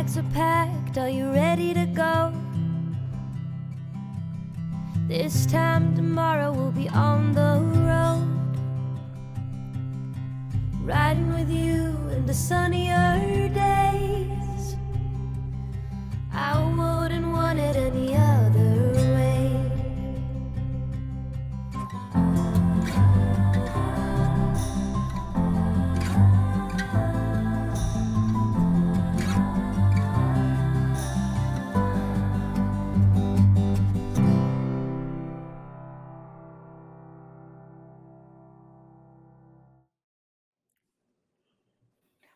bags are packed, are you ready to go? This time tomorrow we'll be on the road, riding with you into sunnier days. I wouldn't want it any other way.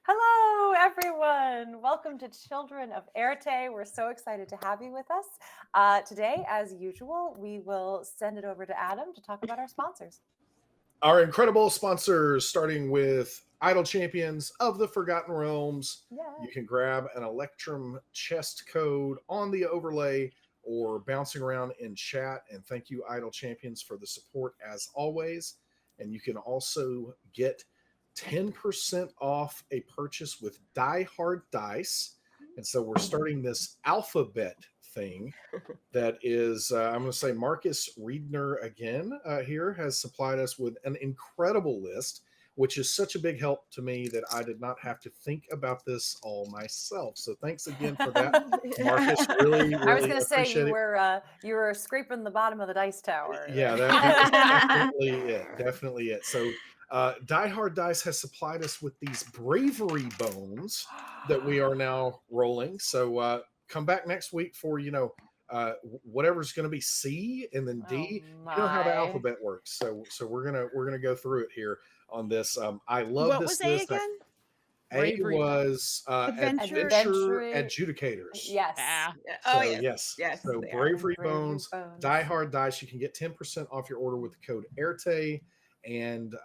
Hello, everyone. Welcome to Children of Éarte. We're so excited to have you with us. Today, as usual, we will send it over to Adam to talk about our sponsors. Our incredible sponsors, starting with Idle Champions of the Forgotten Realms. Yeah. You can grab an Electrum chest code on the overlay or bouncing around in chat. And thank you, Idle Champions, for the support as always. And you can also get 10% off a purchase with Die Hard Dice. And so we're starting this alphabet thing that is, I'm going to say Marcus Riedner again here has supplied us with an incredible list, which is such a big help to me that I did not have to think about this all myself. So thanks again for that, Marcus. Really, I was going to say appreciate you were scraping the bottom of the dice tower. Yeah, that was definitely it. Definitely it. So Die Hard Dice has supplied us with these bravery bones that we are now rolling. So come back next week for, whatever's going to be C and then D. Oh, you know how the my. alphabet works. So we're gonna go through it here on this. I love What this was A list. again? A was Adventure- adventure adjudicators. Yes. Yeah. So, Yes. So they are. Bravery Bones, Die Hard Dice. You can get 10% off your order with the code Éarte. And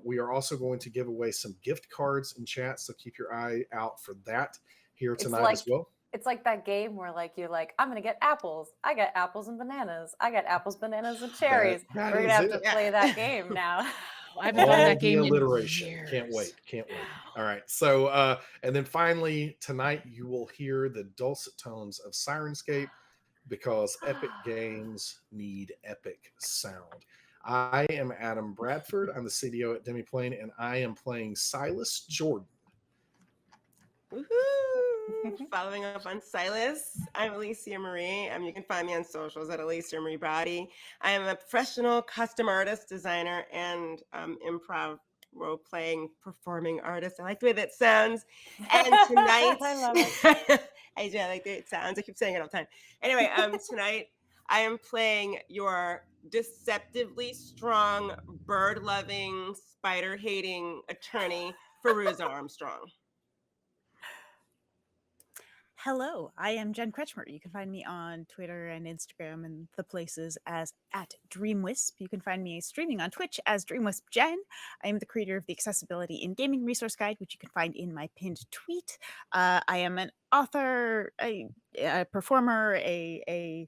we are also going to give away some gift cards in chat. So keep your eye out for that here tonight as well. It's like that game where you're like, I'm going to get apples. I got apples and bananas. I got apples, bananas, and cherries. That We're going is to have to it. play that game now. I haven't done that game in alliteration. years. Can't wait. All right. So, and then finally tonight you will hear the dulcet tones of Sirenscape because epic games need epic sound. I am Adam Bradford. I'm the CDO at Demiplane, and I am playing Silas Jordan. Woohoo! Following up on Silas, I'm Alicia Marie. You can find me on socials at Alicia Marie Body. I am a professional custom artist, designer, and improv role-playing performing artist. I like the way that sounds. And tonight, I love it. I do. I like the way it sounds. I keep saying it all the time. Anyway, tonight I am playing your deceptively strong, bird-loving, spider-hating attorney, Fairuza Armstrong. Hello, I am Jen Kretchmer. You can find me on Twitter and Instagram and the places as @DreamWisp. You can find me streaming on Twitch as DreamWispJen. I am the creator of the Accessibility in Gaming Resource Guide, which you can find in my pinned tweet. I am an author, a performer, a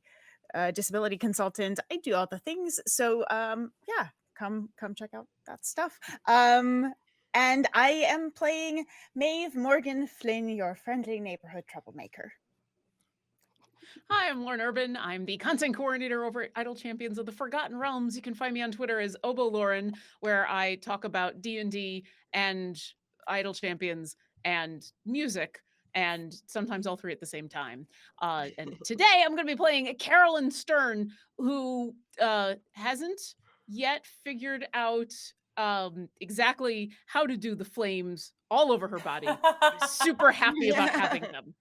disability consultant. I do all the things. So yeah, come check out that stuff. And I am playing Maeve Morgan Flynn, your friendly neighborhood troublemaker. Hi, I'm Lauren Urban. I'm the content coordinator over at Idle Champions of the Forgotten Realms. You can find me on Twitter as Obo Lauren, where I talk about D&D and Idle Champions and music, and sometimes all three at the same time. And today I'm going to be playing Carolyn Stern, who hasn't yet figured out exactly how to do the flames all over her body. Super happy about having them.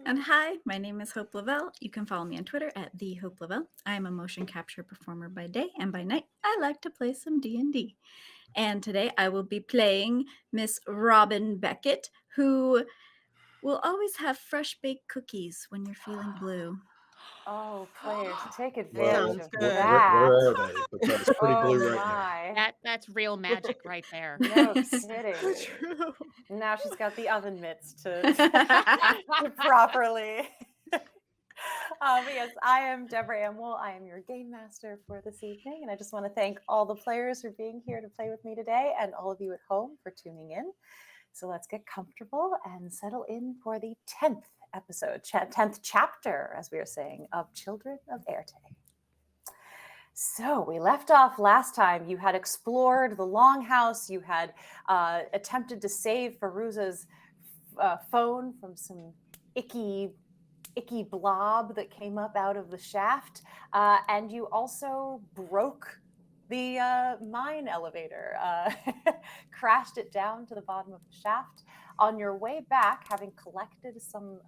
And hi, my name is Hope LaVelle. You can follow me on Twitter at the Hope LaVelle. I am a motion capture performer by day, and by night I like to play some D&D. And today I will be playing Miss Robin Beckett, who will always have fresh baked cookies when you're feeling blue. Oh, players, take advantage of good. that. Where are they? Because it's pretty blue right now. my. That's real magic right there. No kidding. True. Now she's got the oven mitts to properly. But yes, I am Deborah Ann Woll. I am your game master for this evening, and I just want to thank all the players for being here to play with me today, and all of you at home for tuning in. So let's get comfortable and settle in for the 10th episode, 10th chapter, as we are saying, of Children of Éarte. So we left off last time. You had explored the longhouse. You had attempted to save Fairuza's phone from some icky blob that came up out of the shaft. And you also broke the mine elevator, crashed it down to the bottom of the shaft. On your way back, having collected some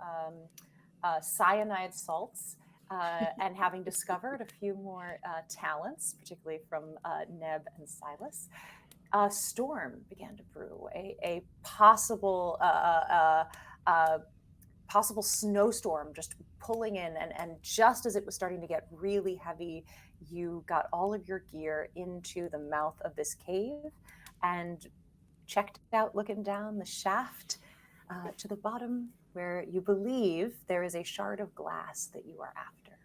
cyanide salts, and having discovered a few more talents, particularly from Neb and Silas, a storm began to brew. A possible snowstorm just pulling in, and just as it was starting to get really heavy, you got all of your gear into the mouth of this cave and checked out, looking down the shaft to the bottom, where you believe there is a shard of glass that you are after.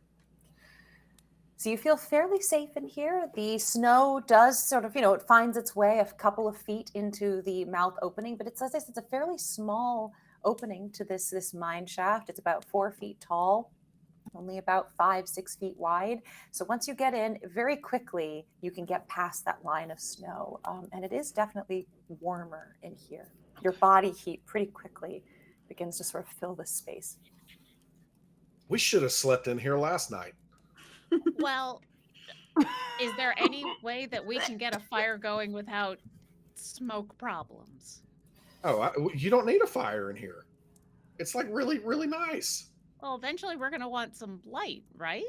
So you feel fairly safe in here. The snow does sort of, it finds its way a couple of feet into the mouth opening, but it's, as I said, it's a fairly small opening to this mine shaft. It's about 4 feet tall, only about 5-6 feet wide. So once you get in, very quickly, you can get past that line of snow. And it is definitely warmer in here. Your body heat pretty quickly begins to sort of fill this space. We should have slept in here last night. Well, is there any way that we can get a fire going without smoke problems? Oh, you don't need a fire in here. It's like really, really nice. Well, eventually we're going to want some light, right?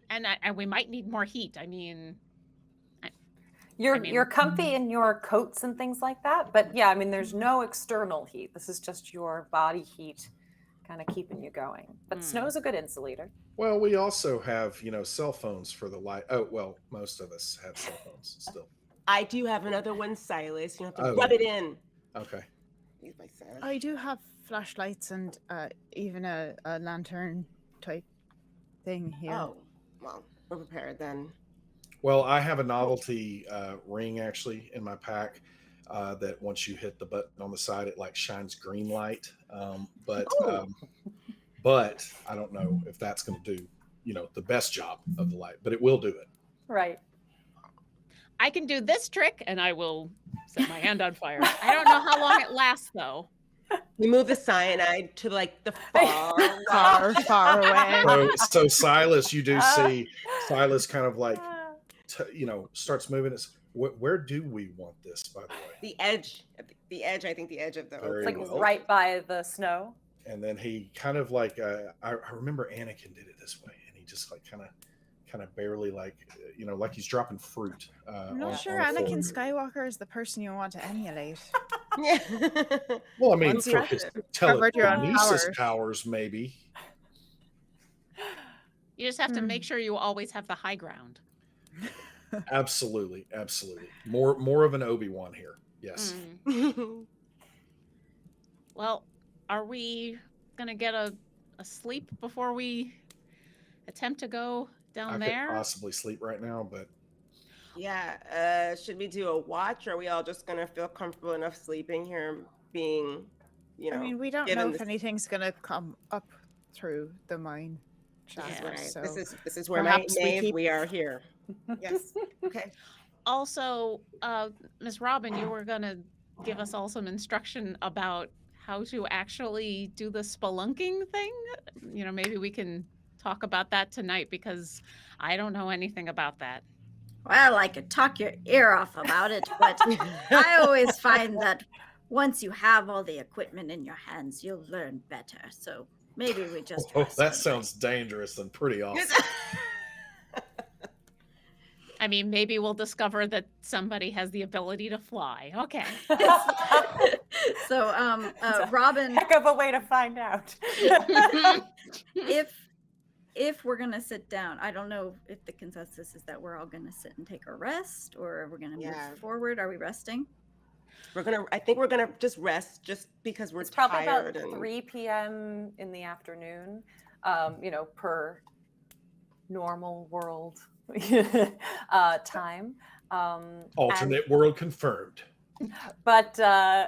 And we might need more heat. I mean, you're comfy in your coats and things like that, but yeah, I mean, there's no external heat. This is just your body heat kind of keeping you going. But snow's a good insulator. Well, we also have, cell phones for the light. Oh, well, most of us have cell phones still. I do have another one, Silas. You have to rub it in. Okay. Use my Silas. I do have flashlights and even a lantern type thing here. Oh, well, we're prepared then. Well, I have a novelty ring actually in my pack that once you hit the button on the side, it like shines green light. But I don't know if that's going to do, the best job of the light, but it will do it. Right. I can do this trick and I will set my hand on fire. I don't know how long it lasts though. We move the cyanide to like the far away. So Silas, you do see Silas kind of like, starts moving. Where do we want this, by the way? The edge. I think the edge of the It's like right by the snow. And then he kind of like, I remember Anakin did it this way, and he just like kind of barely like, like he's dropping fruit. I'm not sure Anakin Skywalker is the person you want to emulate. Yeah. Well, I mean, for his telekinesis powers. powers, maybe. You just have to make sure you always have the high ground. Absolutely. More of an Obi-Wan here. Yes. Well, are we gonna get a sleep before we attempt to go down there? I could possibly sleep right now, but yeah. Should we do a watch, or are we all just gonna feel comfortable enough sleeping here, being, I mean, we don't know if anything's gonna come up through the mine shaft. Yeah, right. So this is where we are here. Yes. Okay. Also, Miss Robin, you were gonna give us all some instruction about how to actually do the spelunking thing. Maybe we can talk about that tonight, because I don't know anything about that. Well, I could talk your ear off about it, but I always find that once you have all the equipment in your hands, you'll learn better. So maybe we just. Oh, that sounds dangerous and pretty awesome. I mean, maybe we'll discover that somebody has the ability to fly. Okay. So, Robin, heck of a way to find out. if we're gonna sit down, I don't know if the consensus is that we're all gonna sit and take a rest, or we're gonna move forward. Are we resting? I think we're gonna just rest, just because we're tired. Probably about 3 p.m. in the afternoon, per normal world time. Alternate world confirmed. But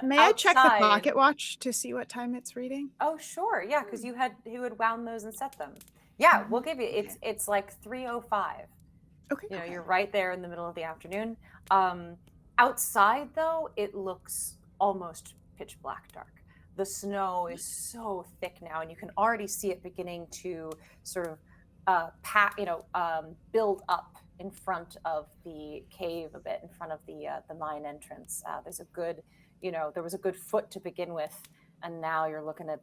May I check the outside- pocket watch to see what time it's reading? Oh, sure. Yeah, because you had wound those and set them. Yeah, we'll give you. Okay. It's like 3:05. Okay. You know, you're right there in the middle of the afternoon. Outside, though, it looks almost pitch black dark. The snow is so thick now, and you can already see it beginning to sort of build up in front of the cave a bit, in front of the mine entrance. There's a good, there was a good foot to begin with, and now you're looking at,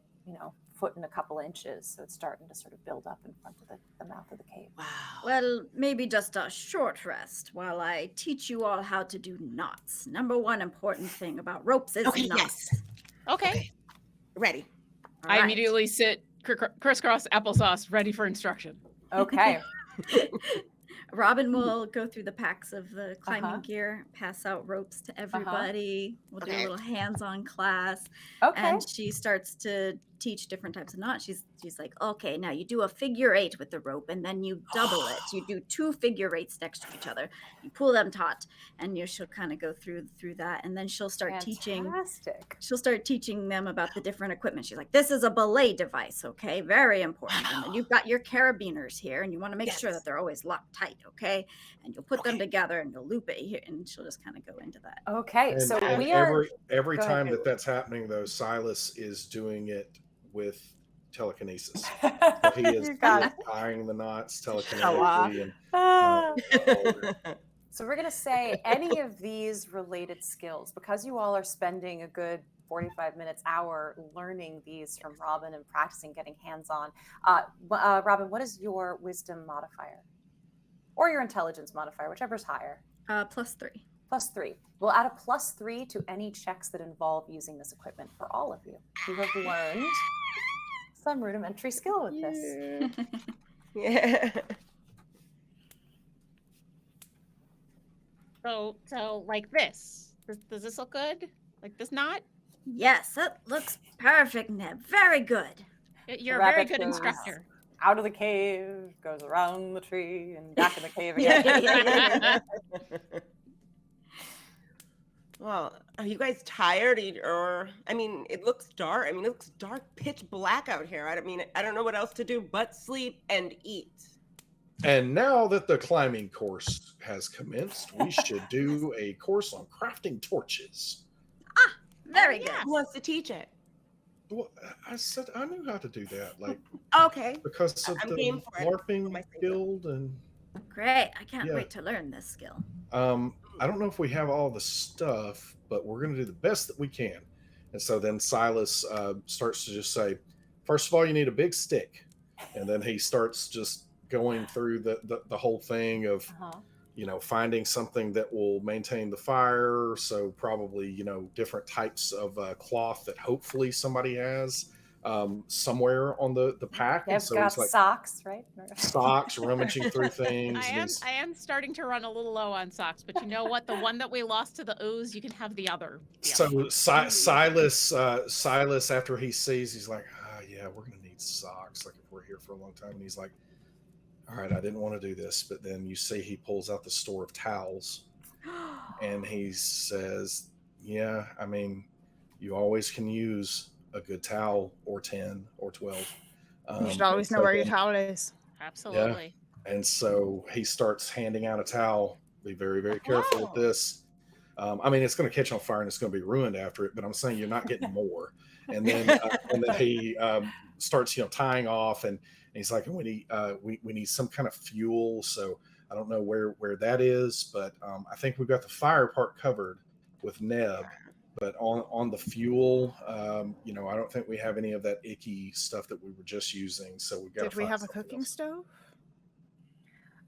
foot and a couple inches. So it's starting to sort of build up in front of the mouth of the cave. Wow. Well, maybe just a short rest while I teach you all how to do knots. Number one important thing about ropes is Okay, knots. yes. Okay. Ready. All I right. immediately sit crisscross applesauce, ready for instruction. Okay. Robin will go through the packs of the climbing Uh-huh. gear, pass out ropes to everybody. We'll do a Okay. little hands-on class. Okay. And she starts to teach different types of knots. She's like, okay, now you do a figure 8 with the rope, and then you double it. You do 2 figure 8s next to each other. You pull them taut, and she'll kind of go through that, and then she'll start teaching. Fantastic. She'll start teaching them about the different equipment. She's like, this is a belay device, okay? Very important. And then you've got your carabiners here, and you want to make sure Yes. that they're always locked tight, okay? And you'll put them together, and you'll loop it here, and she'll just kind of go into that. Okay. And, So and we are. every Go ahead. time that's happening, though, Silas is doing it with telekinesis. So he is You got it. tying the knots wow. telekinetically, and Ah. uh, So we're going to say any of these related skills, because you all are spending a good 45 minutes, hour learning these from Robin and practicing getting hands-on. Robin, what is your wisdom modifier? Or your intelligence modifier, whichever's higher. +3. +3. We'll add a +3 to any checks that involve using this equipment for all of you. You have learned some rudimentary skill with this. Yeah. So like this. Does this look good? Like this knot? Yes, that looks perfect, Neb. Very good. You're a very rabbit good goes instructor. Out of the cave, goes around the tree, and back in the cave Yeah, again. yeah. Well, are you guys tired? Or I mean, it looks dark. I mean, it looks dark, pitch black out here. I don't know what else to do but sleep and eat. and now that the climbing course has commenced, we should do a course on crafting torches. Very Oh, good. Who wants to teach it? Well, I said I knew how to do that, like Okay. because of I'm the game for it. LARPing My thing. guild, and Great. I can't Yeah. wait to learn this skill. I don't know if we have all the stuff, but we're going to do the best that we can. And so then Silas starts to just say, first of all, you need a big stick, and then he starts just going through the whole thing of finding something that will maintain the fire. So probably different types of cloth that hopefully somebody has somewhere on the pack. And They've so got he's like socks, right? socks, rummaging through things. I am starting to run a little low on socks, but you know what? The one that we lost to the ooze, you can have the other. So Silas, after he sees, he's like, yeah, we're gonna need socks, like if we're here for a long time. And he's like, all right, I didn't want to do this, but then you see he pulls out the store of towels, and he says, yeah, I mean, you always can use a good towel, or 10 or 12. You should always know where your towel is. Absolutely. And so he starts handing out a towel. Be very, very careful with this. I mean, it's going to catch on fire and it's going to be ruined after it, but I'm saying you're not getting more. And then he starts, tying off, and he's like, we need some kind of fuel. So I don't know where that is, but I think we've got the fire part covered with Neb. But on the fuel, I don't think we have any of that icky stuff that we were just using. So we've got. Did we have a cooking stove?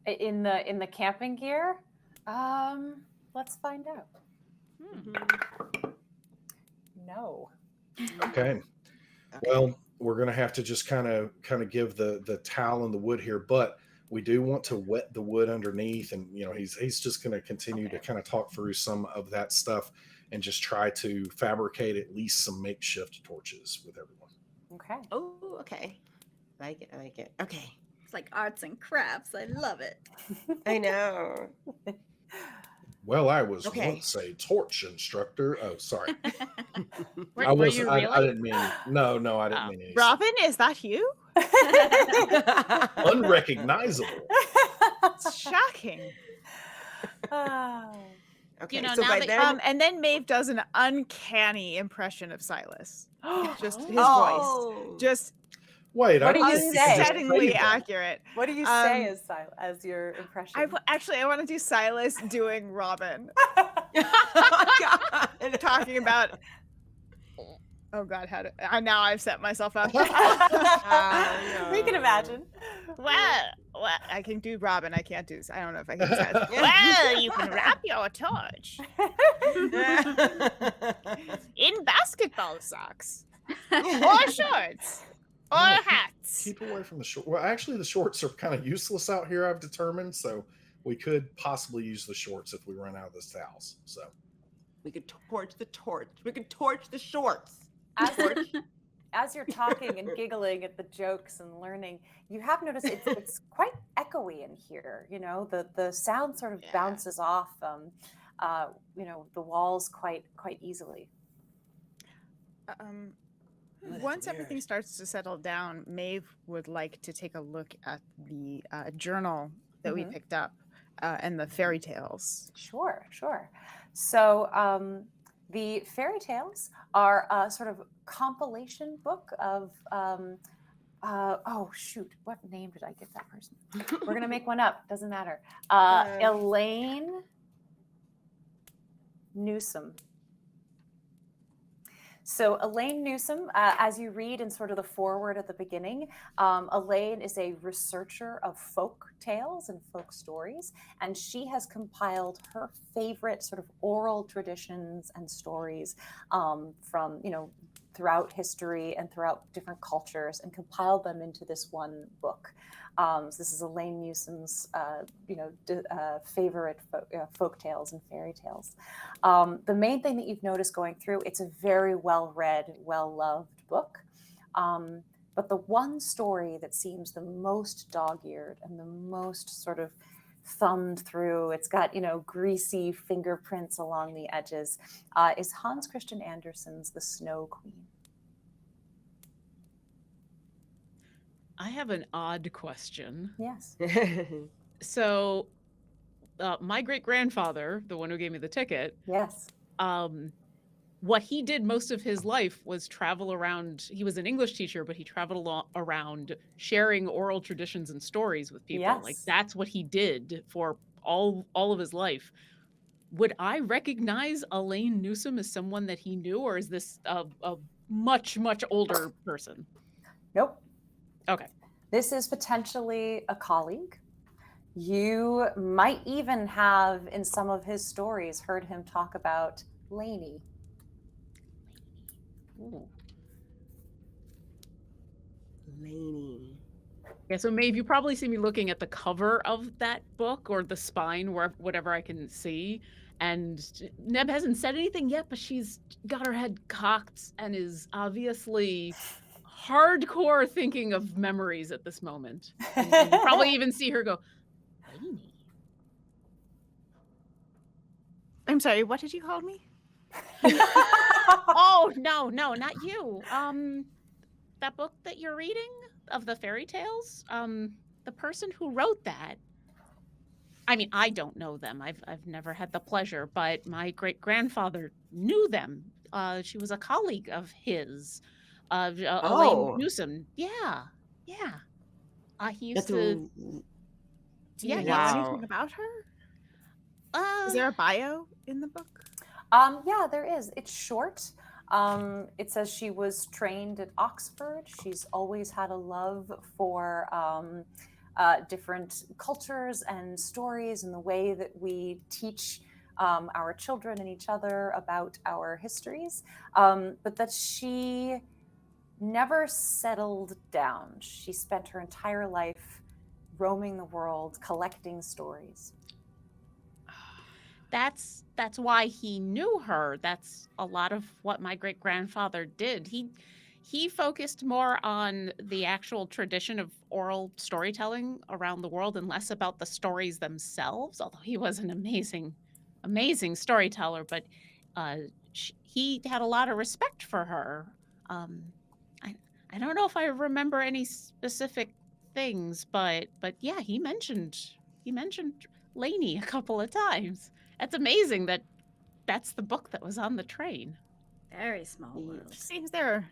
In the camping gear? Let's find out. No. Okay. Well, we're gonna have to just kind of give the towel and the wood here, but we do want to wet the wood underneath, and he's just gonna continue to kind of talk through some of that stuff and just try to fabricate at least some makeshift torches with everyone. Okay. Oh, okay. I like it. Okay. It's like arts and crafts. I love it. I know. Well, I was Okay. once a torch instructor. Oh, sorry. Were you I really? didn't mean. No, I didn't Oh. mean any. Robin, is that you? Unrecognizable. It's shocking. Oh. Okay, You know, so now by that- then, And then Maeve does an uncanny impression of Silas. Just his voice. Oh. Just Wait, What I do don't you think say? just unsettlingly say that. accurate. What do you say Um, as your impression? Actually, I want to do Silas doing Robin, Oh, God. talking about. Oh God, now I've set myself up. We can imagine. Well, I can do Robin. I can't do. I don't know if I can do Silas. Well, you can wrap your torch in basketball socks or shorts or No, hats. Keep away from the short. Well, actually, the shorts are kind of useless out here. I've determined, so we could possibly use the shorts if we run out of this towels. So We could torch the torch. We could torch the shorts. As you're talking and giggling at the jokes and learning, you have noticed it's quite echoey in here. You know, the sound sort of Yeah. bounces off, the walls quite easily. That's Once weird. everything starts to settle down, Maeve would like to take a look at the journal that we Mhm. picked up and the fairy tales. Sure. So the fairy tales are a sort of compilation book of oh shoot, what name did I give that person? We're gonna make one up. Doesn't matter. Elaine Newsom. So Elaine Newsom, as you read in sort of the foreword at the beginning, Elaine is a researcher of folk tales and folk stories, and she has compiled her favorite sort of oral traditions and stories from, throughout history and throughout different cultures, and compiled them into this one book. So this is Elaine Newsom's, favorite folk tales and fairy tales. The main thing that you've noticed going through, it's a very well-read, well-loved book. But the one story that seems the most dog-eared and the most sort of thumbed through, it's got, greasy fingerprints along the edges, is Hans Christian Andersen's The Snow Queen. I have an odd question. Yes. So, my great grandfather, the one who gave me the ticket, Yes. what he did most of his life was travel around. He was an English teacher, but he traveled around sharing oral traditions and stories with people. Like Yes. that's what he did for all of his life. Would I recognize Elaine Newsom as someone that he knew, or is this a much older person? Nope. Okay. This is potentially a colleague. You might even have, in some of his stories, heard him talk about Lainey. Ooh. Laney. Yeah, so Maeve, you probably see me looking at the cover of that book or the spine, whatever I can see. And Neb hasn't said anything yet, but she's got her head cocked and is obviously hardcore thinking of memories at this moment. And you probably even see her go, Lainey. I'm sorry, what did you call me? Oh, no, not you. That book that you're reading of the fairy tales, the person who wrote that, I mean, I don't know them. I've never had the pleasure, but my great grandfather knew them. She was a colleague of his, Elaine Newsom. Yeah. He used to. Do you know Wow. anything about her? Is there a bio in the book? Yeah, there is. It's short. It says she was trained at Oxford. She's always had a love for different cultures and stories and the way that we teach our children and each other about our histories, but that she never settled down. She spent her entire life roaming the world, collecting stories. That's why he knew her. That's a lot of what my great grandfather did. He focused more on the actual tradition of oral storytelling around the world and less about the stories themselves, although he was an amazing amazing storyteller, but he had a lot of respect for her. I don't know if I remember any specific things, but yeah, he mentioned Lainey a couple of times. That's amazing that that's the book that was on the train. Very small world. Seems there are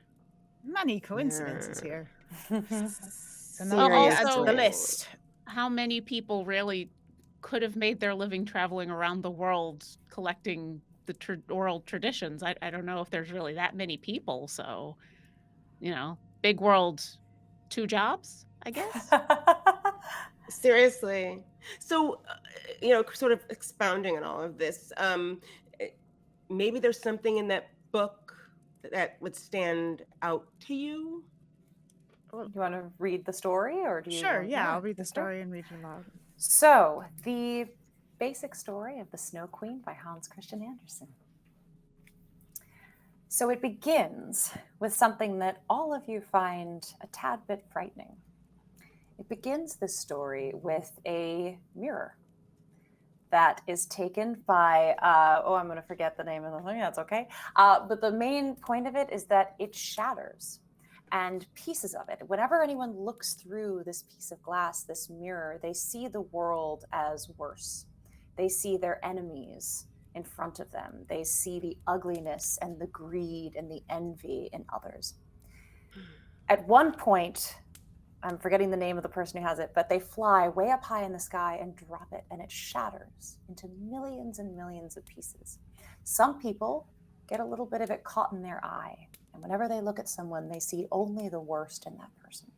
many coincidences here. So now Well, we add to also- the list. How many people really could have made their living traveling around the world collecting the oral traditions? I don't know if there's really that many people. So, big world, 2 jobs, I guess. Seriously. So, sort of expounding on all of this, maybe there's something in that book that would stand out to you. You want to read the story, or do you? Sure, want- yeah, I'll read the let's go. story and read it aloud. So, the basic story of the Snow Queen by Hans Christian Andersen. So it begins with something that all of you find a tad bit frightening. It begins this story with a mirror that is taken by, I'm going to forget the name of the thing, that's okay. But the main point of it is that it shatters, and pieces of it, whenever anyone looks through this piece of glass, this mirror, they see the world as worse. They see their enemies in front of them. They see the ugliness and the greed and the envy in others. At one point, I'm forgetting the name of the person who has it, but they fly way up high in the sky and drop it, and it shatters into millions and millions of pieces. Some people get a little bit of it caught in their eye, and whenever they look at someone, they see only the worst in that person.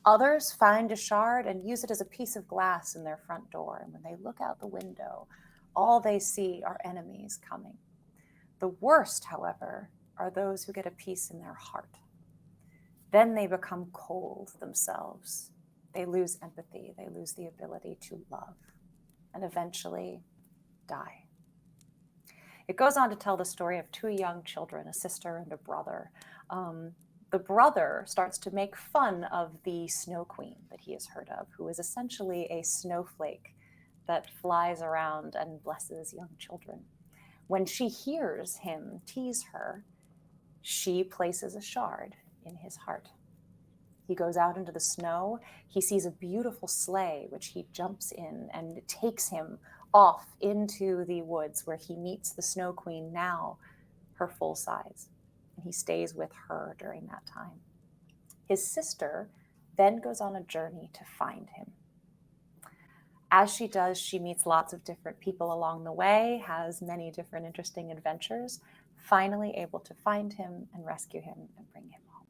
Others find a shard and use it as a piece of glass in their front door, and when they look out the window, all they see are enemies coming. The worst, however, are those who get a piece in their heart. Then they become cold themselves. They lose empathy. They lose the ability to love, and eventually die. It goes on to tell the story of 2 young children, a sister and a brother. The brother starts to make fun of the Snow Queen that he has heard of, who is essentially a snowflake that flies around and blesses young children. When she hears him tease her, she places a shard in his heart. He goes out into the snow. He sees a beautiful sleigh, which he jumps in, and it takes him off into the woods where he meets the Snow Queen, now her full size. And he stays with her during that time. His sister then goes on a journey to find him. As she does, she meets lots of different people along the way, has many different interesting adventures, finally able to find him and rescue him and bring him home.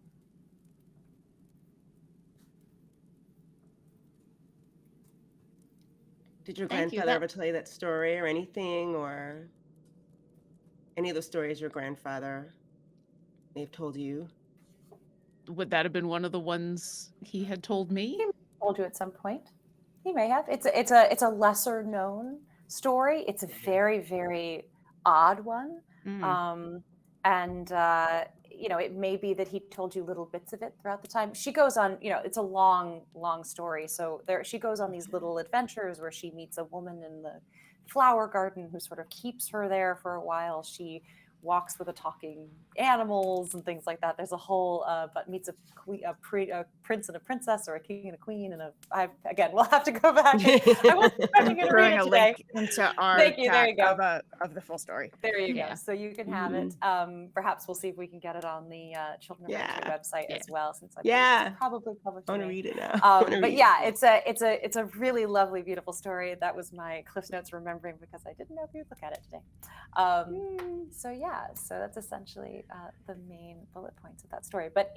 Did your Thank you. grandfather ever tell you that story or anything, or any of the stories your grandfather may have told you? Would that have been one of the ones he had told me? Told you at some point. He may have. It's a lesser known story. It's a very, very odd one. It may be that he told you little bits of it throughout the time. She goes on, it's a long, long story. So she goes on these little adventures where she meets a woman in the flower garden who sort of keeps her there for a while. She walks with the talking animals and things like that. There's a whole, but meets a prince and a princess, or a king and a queen, and again, we'll have to go back. I wasn't expecting you to read Throwing it a today. link into our Thank you. There chat you go. of the full story. There you Yeah. go. So you can have it. Perhaps we'll see if we can get it on the Children of Nature website as well, since I believe it's probably published. I want to read it now. But yeah, it's a really lovely, beautiful story. That was my Cliff Notes remembering, because I didn't know if you'd look at it today. So that's essentially the main bullet points of that story. But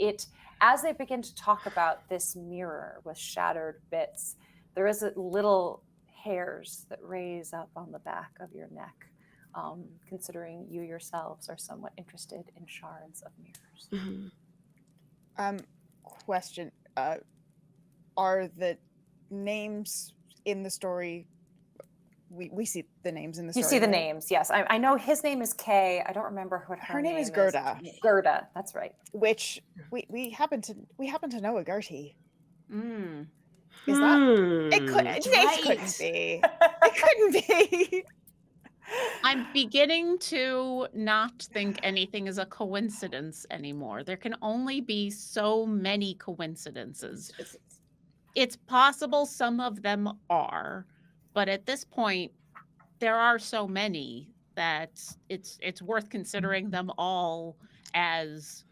as they begin to talk about this mirror with shattered bits, there is little hairs that raise up on the back of your neck, considering you yourselves are somewhat interested in shards of mirrors. Question: are the names in the story? We see the names in the story. You see the right? names, yes. I know his name is Kay. I don't remember what Her name is Gerda. Gerda, that's right. Which we happen to know a Gertie. Is that? It couldn't be. It couldn't be. I'm beginning to not think anything is a coincidence anymore. There can only be so many coincidences. It's possible some of them are, but at this point, there are so many that it's worth considering them all as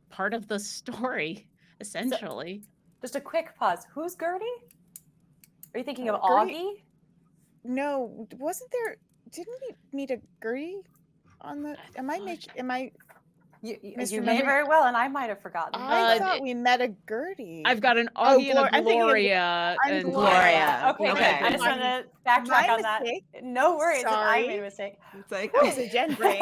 part of the story, essentially. Just a quick pause. Who's Gertie? Are you thinking of Gertie- Augie? No, wasn't there? Didn't we meet a Gertie on the? Am I? You may misremembering? very well, and I might have forgotten. I Uh, thought we met a Gertie. I've got an Oh, Augie and a I'm thinking of- Gloria. I'm and Gloria. Okay, Okay. good. I just want to backtrack My on that. mistake. No worries, that I Sorry. made a mistake. It's like, That was a Jen brain.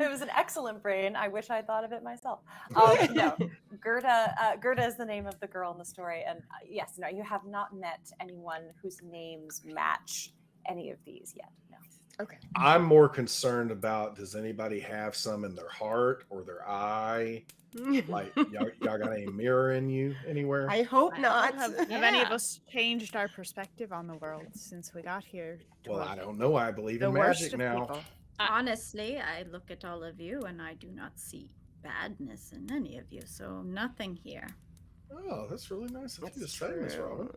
It was an excellent brain. I wish I thought of it myself. No, Gerda is the name of the girl in the story, and yes, no, you have not met anyone whose names match any of these yet. No. Okay. I'm more concerned about, does anybody have some in their heart or their eye? Like, y'all got any mirror in you anywhere? I hope not. Have any of Yeah. us changed our perspective on the world since we got here? Well, toward I don't know. I believe the in worst magic of now. people. Honestly, I look at all of you and I do not see badness in any of you, so nothing here. Oh, that's really nice of you to That's say, Miss true. Robin.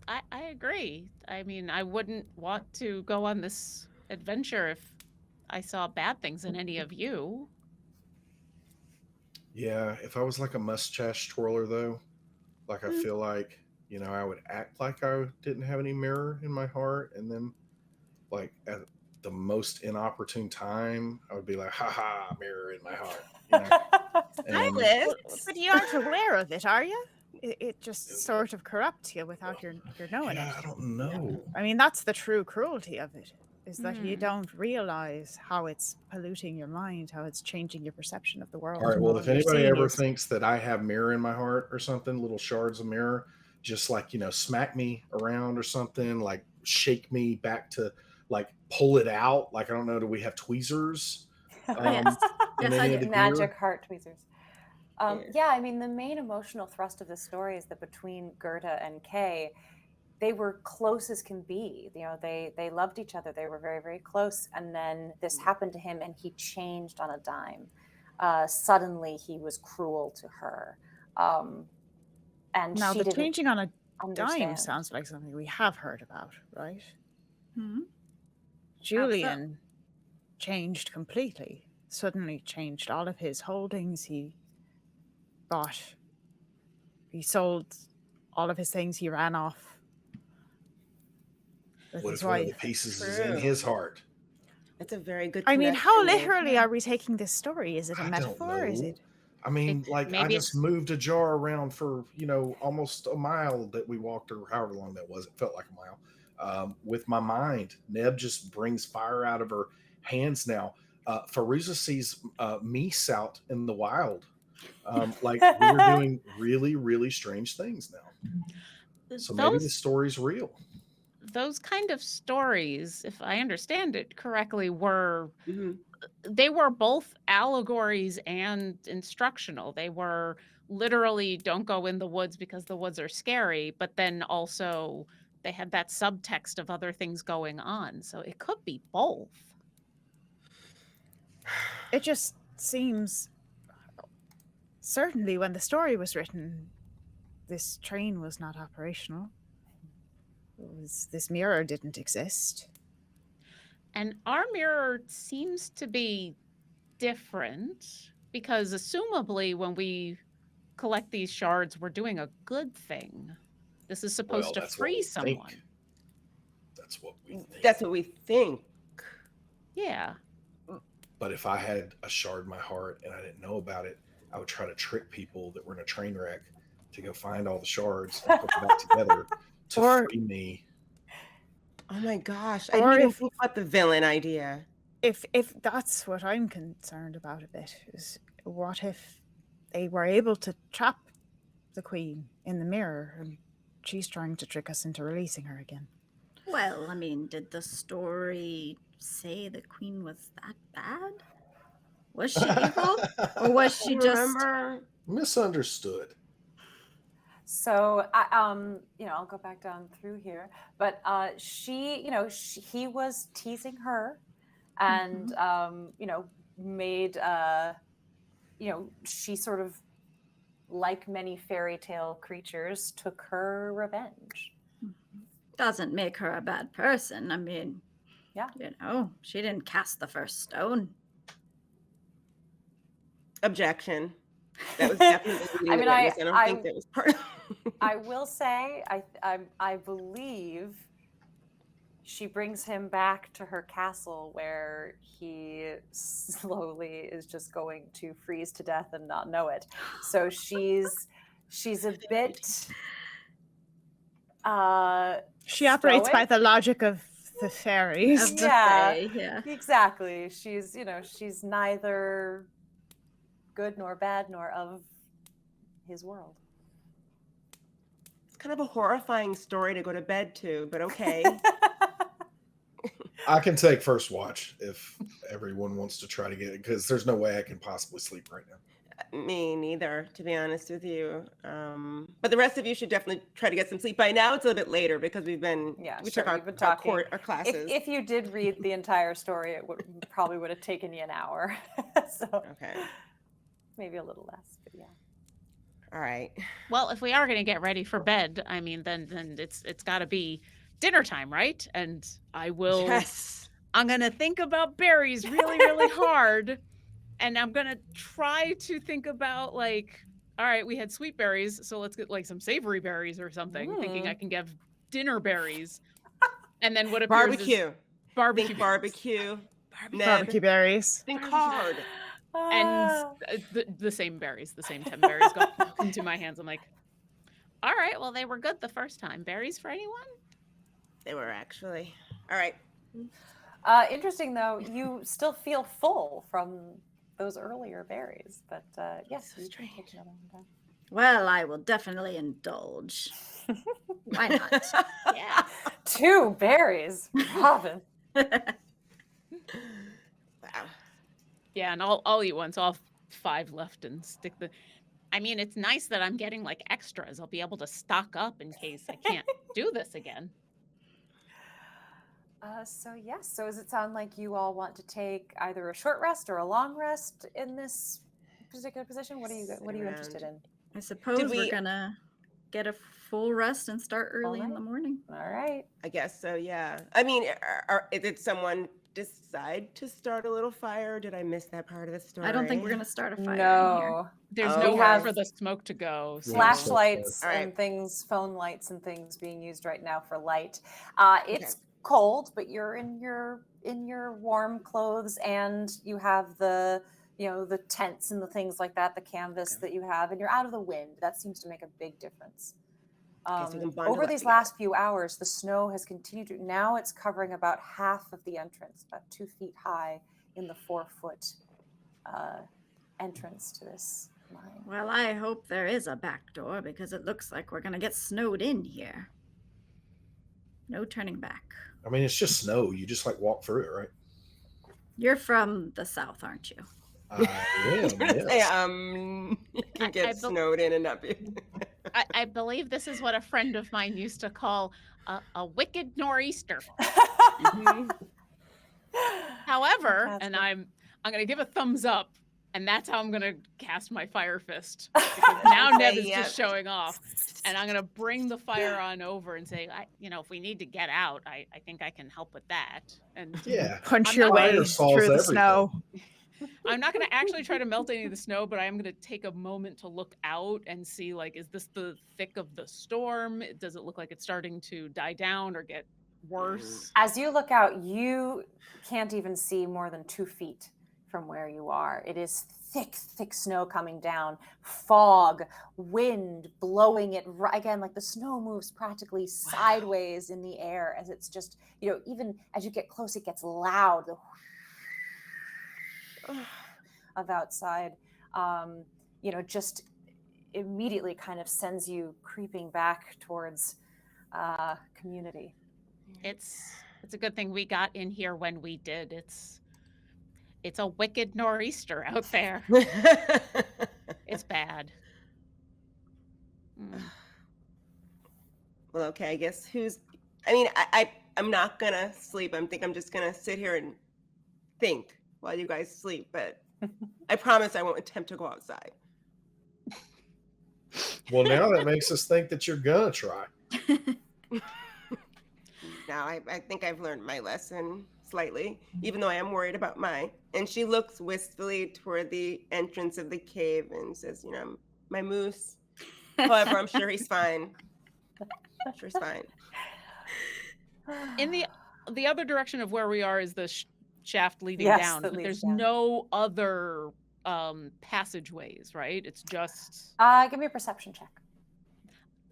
I agree. I mean, I wouldn't want to go on this adventure if I saw bad things in any of you. Yeah, if I was like a mustache twirler, though, like I feel like, I would act like I didn't have any mirror in my heart. And then, like, at the most inopportune time, I would be like, haha, mirror in my heart. And But you aren't aware of it, are you? It just sort of corrupts you without your knowing yeah, it. I don't know. I mean, that's the true cruelty of it, is that you don't realize how it's polluting your mind, how it's changing your perception of the world. All right. Well, if All you're anybody seeing ever is- thinks that I have mirror in my heart or something, little shards of mirror, just like, smack me around or something, like shake me back to, like, pull it out. Like, I don't know, do we have tweezers? Yes. in Yes, I any of do. the Magic gear? heart tweezers. Yeah, I mean, the main emotional thrust of the story is that between Gerda and Kay, they were close as can be. They loved each other. They were very, very close. And then this happened to him, and he changed on a dime. Suddenly, he was cruel to her. And Now, she the didn't changing on a dime understand. sounds like something we have heard about, right? Hmm? Julian changed completely. Suddenly changed all of his holdings. He sold all of his things. He ran off with What his if one of wife. the pieces is in True. his heart? That's a very good I mean, how connection, Dave. literally are we taking this story? Is it a I don't metaphor? Is know. it? I mean, like, I maybe just it's- moved a jar around for, almost a mile that we walked, or however long that was. It felt like a mile. With my mind, Neb just brings fire out of her hands now. Fairuza sees meese out in the wild. Like, we're doing really, really strange things now. So maybe the story's real. Those kind of stories, if I understand it correctly, Mhm. they were both allegories and instructional. They were literally don't go in the woods because the woods are scary, but then also they had that subtext of other things going on. So it could be both. It just seems. Certainly, when the story was written, this train was not operational. This mirror didn't exist. And our mirror seems to be different because, assumably, when we collect these shards, we're doing a good thing. This is supposed to That's what free we someone. think. That's what we think. That's what we think. Yeah. But if I had a shard in my heart and I didn't know about it, I would try to trick people that were in a train wreck to go find all the shards and put them back together to Or- free me. Oh my gosh. I Or didn't even if- think about the villain idea. If that's what I'm concerned about a bit, is what if they were able to trap the queen in the mirror and she's trying to trick us into releasing her again? Well, I mean, did the story say the queen was that bad? Was she evil? Or was she just... Remember? Misunderstood. So I'll go back down through here, but he was teasing her, and made she sort of, like many fairy tale creatures, took her revenge. Doesn't make her a bad person. I mean, Yeah. She didn't cast the first stone. Objection. That was definitely leading the witness. I don't think that was part of I will say, I believe she brings him back to her castle, where he slowly is just going to freeze to death and not know it. So she's a bit She operates by stoic. the logic of the fairies. Of the Yeah, fae, yeah. exactly. She's neither good nor bad nor of his world. It's kind of a horrifying story to go to bed to, but okay. I can take first watch if everyone wants to try to get it, because there's no way I can possibly sleep right now. Me neither, to be honest with you. But the rest of you should definitely try to get some sleep. By now, it's a little bit later because we took our classes. If you did read the entire story, it probably would have taken you an hour. So Okay. maybe a little less, but yeah. All right. Well, if we are going to get ready for bed, I mean, then it's got to be dinner time, right? And I will. Yes. I'm going to think about berries really, really hard. And I'm going to try to think about, like, all right, we had sweet berries, so let's get like some savory berries or something, thinking I can get dinner berries. And then what appears Barbecue. is barbecue. Think barbecue. Barbecue berries. Think hard. And the same berries, the same 10 berries go into my hands. I'm like, all right, well, they were good the first time. Berries for anyone? They were actually. All right. Interesting, though, you still feel full from those earlier berries, but yes, you can take another one down. Well, I will definitely indulge. Why not? Yeah. 2 berries, Robin. Wow. Yeah, and I'll eat one, so I'll have 5 left and stick the. I mean, it's nice that I'm getting like extras. I'll be able to stock up in case I can't do this again. So does it sound like you all want to take either a short rest or a long rest in this particular position? What are you interested in? I suppose we're gonna get a full rest and start early in the morning. All right. I guess so, yeah. I mean, did someone decide to start a little fire? Did I miss that part of the story? I don't think we're gonna start a fire. No. There's Oh, nowhere okay. for the smoke to go. So. Flashlights All right. and things, phone lights and things being used right now for light. It's cold, but you're in your warm clothes, and you have the tents and the things like that, the canvas that you have, and you're out of the wind. That seems to make a big difference. So we can bundle Over up these together. last few hours, the snow has continued to. Now it's covering about half of the entrance, about 2 feet high in the 4-foot entrance to this mine. Well, I hope there is a back door, because it looks like we're gonna get snowed in here. No turning back. I mean, it's just snow. You just like walk through it, right? You're from the south, aren't you? I am, yes. You can get I snowed in and not be. I believe this is what a friend of mine used to call a wicked nor'easter. Mhm. However, Fantastic. and I'm going to give a thumbs up, and that's how I'm going to cast my fire fist. Because now Neb is just showing off, and I'm going to bring the fire on over and say, if we need to get out, I think I can help with that. And Yeah. Punch I'm your not- way Fire solves through the everything. snow. I'm not going to actually try to melt any of the snow, but I am going to take a moment to look out and see, like, is this the thick of the storm? Does it look like it's starting to die down or get worse? As you look out, you can't even see more than 2 feet from where you are. It is thick, thick snow coming down, fog, wind blowing it again, like the snow moves practically sideways in the air as it's just, even as you get close, it gets loud. The of outside, just immediately kind of sends you creeping back towards community. It's a good thing we got in here when we did. It's a wicked nor'easter out there. It's bad. well, okay, I guess I'm not gonna sleep. I'm just gonna sit here and think while you guys sleep, but I promise I won't attempt to go outside. Well, now that makes us think that you're gonna try. Now I think I've learned my lesson slightly, even though I am worried about and she looks wistfully toward the entrance of the cave and says, my moose. However, I'm sure he's fine. I'm sure he's fine. In the other direction of where we are is the shaft leading Yes, down, that but leads there's down. no other passageways, right? It's just. Give me a perception check.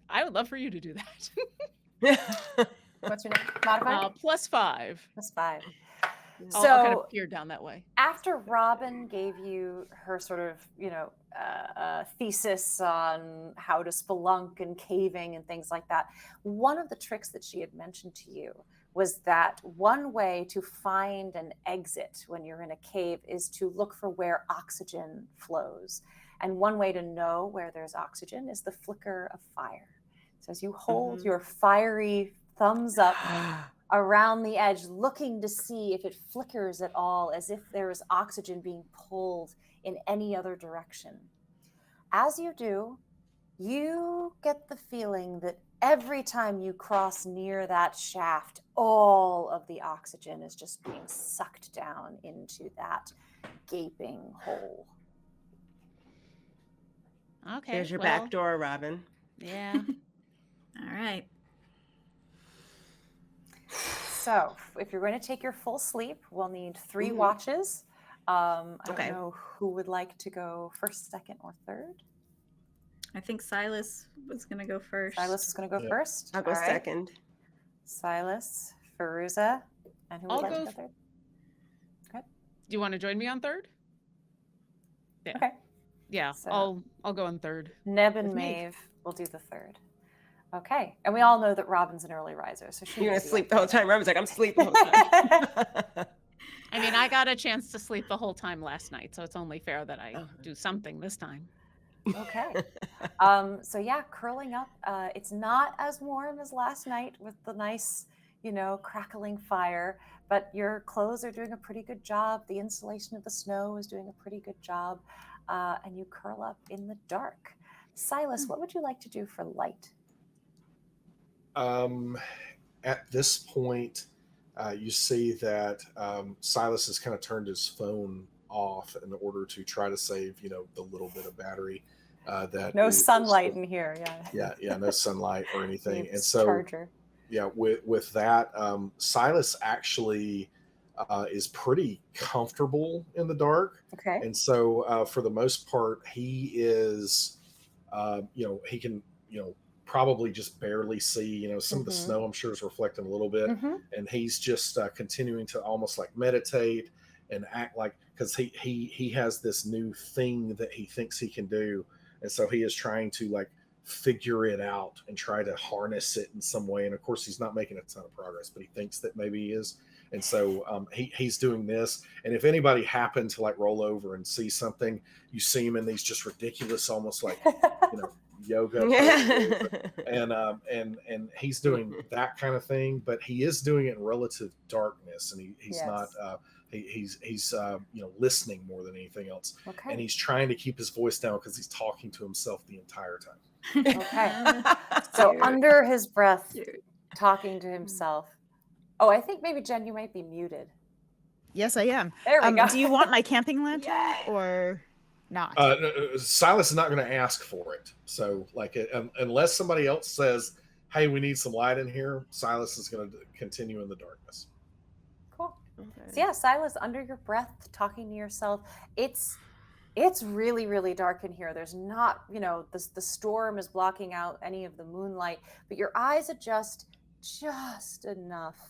I would love for you to do that. What's your name? Modifier? +5. +5. I'll So kind of peer down that way. after Robin gave you her sort of, thesis on how to spelunk and caving and things like that, one of the tricks that she had mentioned to you was that one way to find an exit when you're in a cave is to look for where oxygen flows. And one way to know where there's oxygen is the flicker of fire. So as you hold your fiery thumbs up around the edge, looking to see if it flickers at all, as if there is oxygen being pulled in any other direction. As you do, you get the feeling that every time you cross near that shaft, all of the oxygen is just being sucked down into that gaping hole. Okay. There's your back door, Robin. Yeah. All right. So if you're going to take your full sleep, we'll need 3 watches. I don't know who would like to go first, second, or third. I think Silas was going to go first. Silas is going to go first. I'll go second. Silas, Fairuza, and who would like to go third? Do you want to join me on third? Yeah. Okay. Yeah, so I'll go on third. Neb and Maeve will do the third. Okay. And we all know that Robin's an early riser, so she's going to sleep the whole time. Robin's like, I'm sleeping the whole time. I mean, I got a chance to sleep the whole time last night, so it's only fair that I do something this time. Okay. So yeah, curling up. It's not as warm as last night with the nice, crackling fire, but your clothes are doing a pretty good job. The insulation of the snow is doing a pretty good job. And you curl up in the dark. Silas, what would you like to do for light? At this point, you see that Silas has kind of turned his phone off in order to try to save, the little bit of battery. That no sunlight in here. Yeah, no sunlight or anything. And so, charger. Yeah, with that, Silas actually is pretty comfortable in the dark. Okay. And so, for the most part, he is, he can, probably just barely see, some of the snow I'm sure is reflecting a little bit. And he's just continuing to almost like meditate and act like, because he has this new thing that he thinks he can do. And so he is trying to like figure it out and try to harness it in some way. And of course, he's not making a ton of progress, but he thinks that maybe he is. And so he's doing this. And if anybody happened to like roll over and see something, you see him in these just ridiculous, almost like, yoga. And he's doing that kind of thing, but he is doing it in relative darkness. And he's not, he's listening more than anything else. Okay. And he's trying to keep his voice down because he's talking to himself the entire time. Okay. So under his breath, talking to himself. Oh, I think maybe Jen, you might be muted. Yes, I am. There we go. Do you want my camping lantern or not? Silas is not going to ask for it. So like, unless somebody else says, hey, we need some light in here, Silas is going to continue in the darkness. Cool. Okay. So yeah, Silas, under your breath, talking to yourself. It's really, really dark in here. There's not, the storm is blocking out any of the moonlight, but your eyes adjust just enough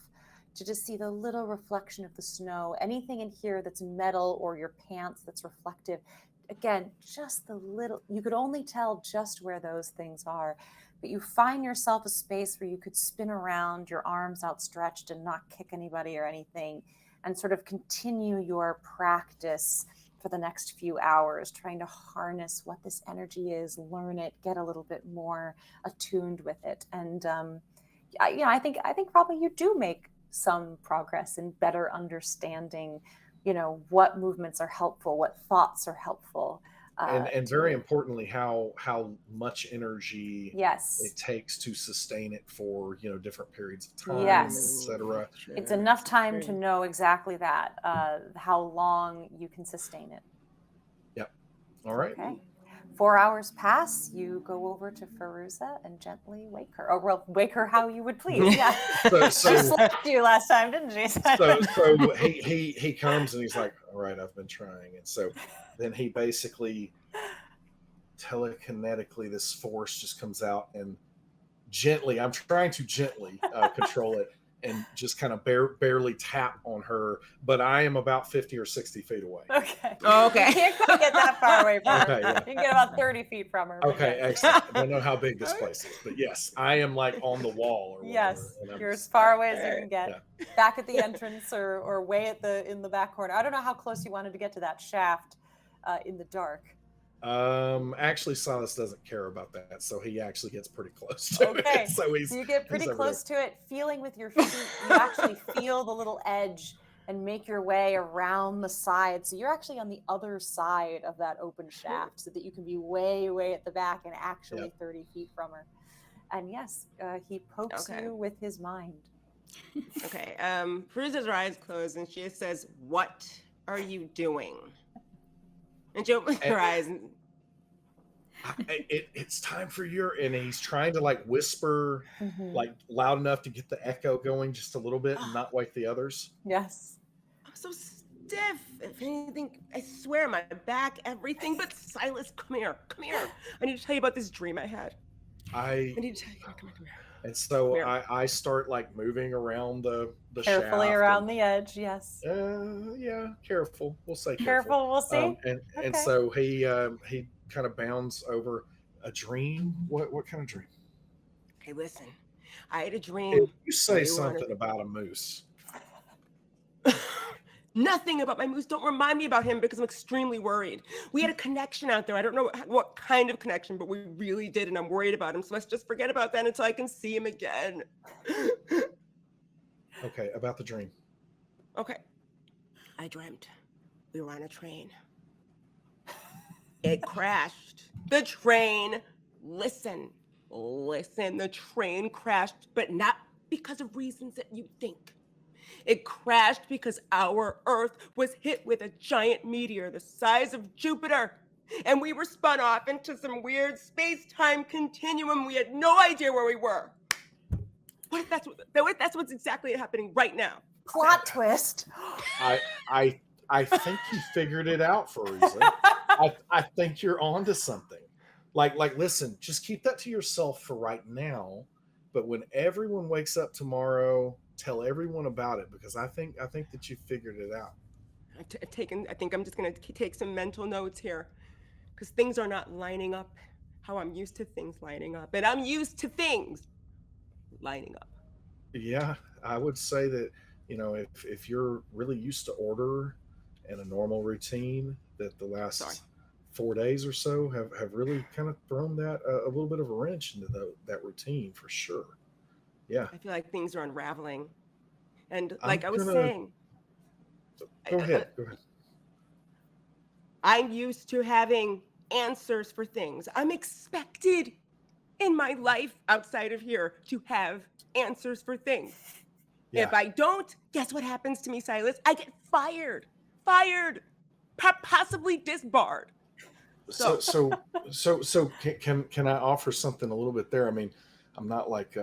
to just see the little reflection of the snow. Anything in here that's metal or your pants that's reflective. Again, just the little, you could only tell just where those things are, but you find yourself a space where you could spin around, your arms outstretched and not kick anybody or anything, and sort of continue your practice for the next few hours, trying to harness what this energy is, learn it, get a little bit more attuned with it. And I think probably you do make some progress in better understanding, what movements are helpful, what thoughts are helpful. And very importantly, how much energy Yes. it takes to sustain it for different periods of time, Yes. etc. It's enough time to know exactly that, how long you can sustain it. Yep. All right. Okay. 4 hours pass. You go over to Fairuza and gently wake her. Or well, wake her how you would please. Yeah. So She slept you last time, didn't she? so he comes and he's like, all right, I've been trying. And so then he basically telekinetically, this force just comes out and gently, I'm trying to gently control it and just kind of barely tap on her, but I am about 50 or 60 feet away. Okay. Oh, okay. You can't quite get that far away from her. Okay, yeah. You can get about 30 feet from her. but Okay, yes. excellent. I don't know how big this place is, but yes, I am like on the wall or whatever. Yes, and I'm you're as just- far away as you can get. Yeah. Back at the entrance or way in the back corner. I don't know how close you wanted to get to that shaft in the dark. Actually, Silas doesn't care about that, so he actually gets pretty close to Okay. it. So So you get pretty over close to it, feeling with your feet. You actually feel the little edge and make your way around the side. So you're actually on the other side of that open shaft so that you can be way, way at the back and actually 30 feet from her. And yes, he pokes Okay. you with his mind. Okay. Fairuza's eyes closed and she just says, "What are you doing?" And she opens her eyes and it's time for and he's trying to like whisper like loud enough to get the echo going just a little bit and not wake the others. Yes. I'm so stiff. If anything, I swear my back, everything. But Silas, come here. I need to tell you about this dream I had. I need to tell you. Come here. And so Here. I start like moving around the Carefully shaft around the edge. Yes. yeah, careful. We'll say Careful. We'll see. And Okay. so he kind of bounds over a dream. What kind of dream? Hey, listen. I had a dream. If you say You something wanna- about a moose. Nothing about my moose. Don't remind me about him because I'm extremely worried. We had a connection out there. I don't know what kind of connection, but we really did, and I'm worried about him. So let's just forget about that until I can see him again. Okay, about the dream. Okay. I dreamt we were on a train. It crashed. The train, listen, the train crashed, but not because of reasons that you think. It crashed because our Earth was hit with a giant meteor the size of Jupiter. And we were spun off into some weird space-time continuum. We had no idea where we were. What if that's what's exactly happening right now? Plot twist. I think you figured it out, Fairuza. I think you're onto something. Like, listen, just keep that to yourself for right now. But when everyone wakes up tomorrow, tell everyone about it because I think that you figured it out. I think I'm just gonna take some mental notes here, because things are not lining up how I'm used to things lining up, and I'm used to things lining up. Yeah, I would say that if you're really used to order and a normal routine, that the last 4 days or so have really kind of thrown that a little bit of a wrench into that routine for sure. Yeah. I feel like things are unraveling. And I'm like I was gonna- saying, Go ahead. I'm used to having answers for things. I'm expected in my life outside of here to have answers for things. Yeah. If I don't, guess what happens to me, Silas? I get fired, possibly disbarred. So can I offer something a little bit there? I mean, I'm not like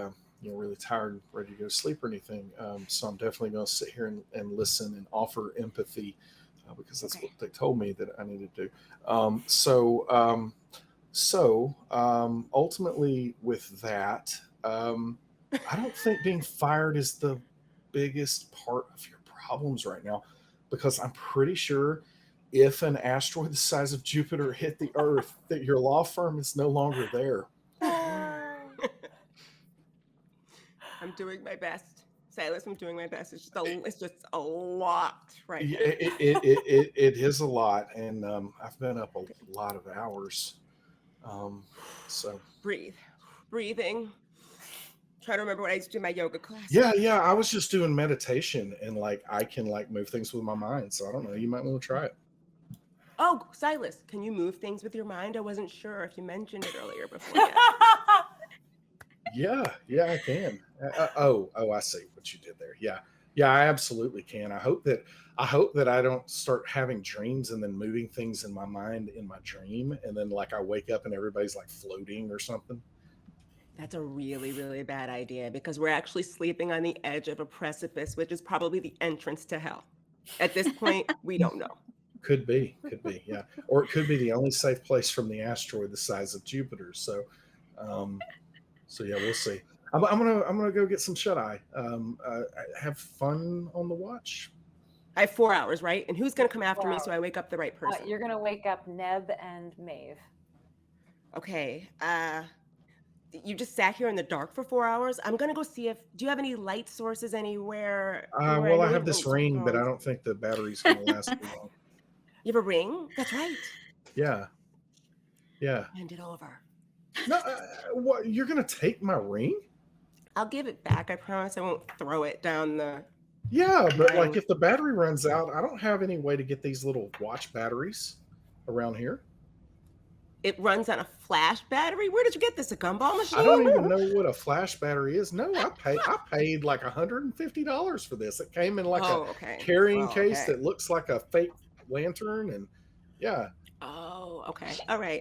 really tired and ready to go to sleep or anything. So I'm definitely going to sit here and listen and offer empathy because that's what they told me that I needed to do. So ultimately with that, I don't think being fired is the biggest part of your problems right now, because I'm pretty sure if an asteroid the size of Jupiter hit the Earth, that your law firm is no longer there. I'm doing my best, Silas, I'm doing my best. It's just a lot right now. It is a lot, and I've been up a lot of hours. So breathing. Try to remember what I used to do in my yoga class. Yeah. I was just doing meditation, and like I can like move things with my mind. So I don't know. You might want to try it. Oh, Silas, can you move things with your mind? I wasn't sure if you mentioned it earlier before. Yeah, I can. I see what you did there. Yeah, I absolutely can. I hope that I don't start having dreams and then moving things in my mind in my dream, and then like I wake up and everybody's like floating or something. That's a really, really bad idea, because we're actually sleeping on the edge of a precipice, which is probably the entrance to hell. At this point, we don't know. Could be, yeah. Or it could be the only safe place from the asteroid the size of Jupiter. So yeah, we'll see. I'm gonna go get some shut eye. Have fun on the watch. I have 4 hours, right? And who's gonna come after me so I wake up the right person? You're gonna wake up Neb and Maeve. Okay. You just sat here in the dark for 4 hours. I'm gonna go see do you have any light sources anywhere? Well, I have this ring, but I don't think the battery's gonna last too long. You have a ring? That's right. Yeah. Hand it over. No, what? You're gonna take my ring? I'll give it back. I promise I won't throw it down the. Yeah, but like if the battery runs out, I don't have any way to get these little watch batteries around here. It runs on a flash battery? Where did you get this? A gumball machine? I don't even know what a flash battery is. No, I paid like $150 for this. It came in like a carrying case that looks like a fake lantern, and yeah. Oh, okay. All right.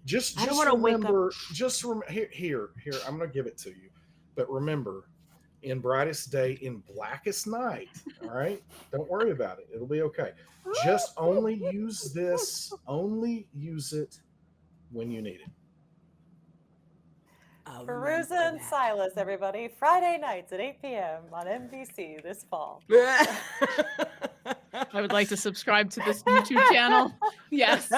Just I don't want to wake up. Here. I'm gonna give it to you, but remember, in brightest day, in blackest night. All right, don't worry about it. It'll be okay. Just only use this. Only use it when you need it. Fairuza and Silas, everybody. Friday nights at 8 p.m. on NBC this fall. I would like to subscribe to this YouTube channel. Yes.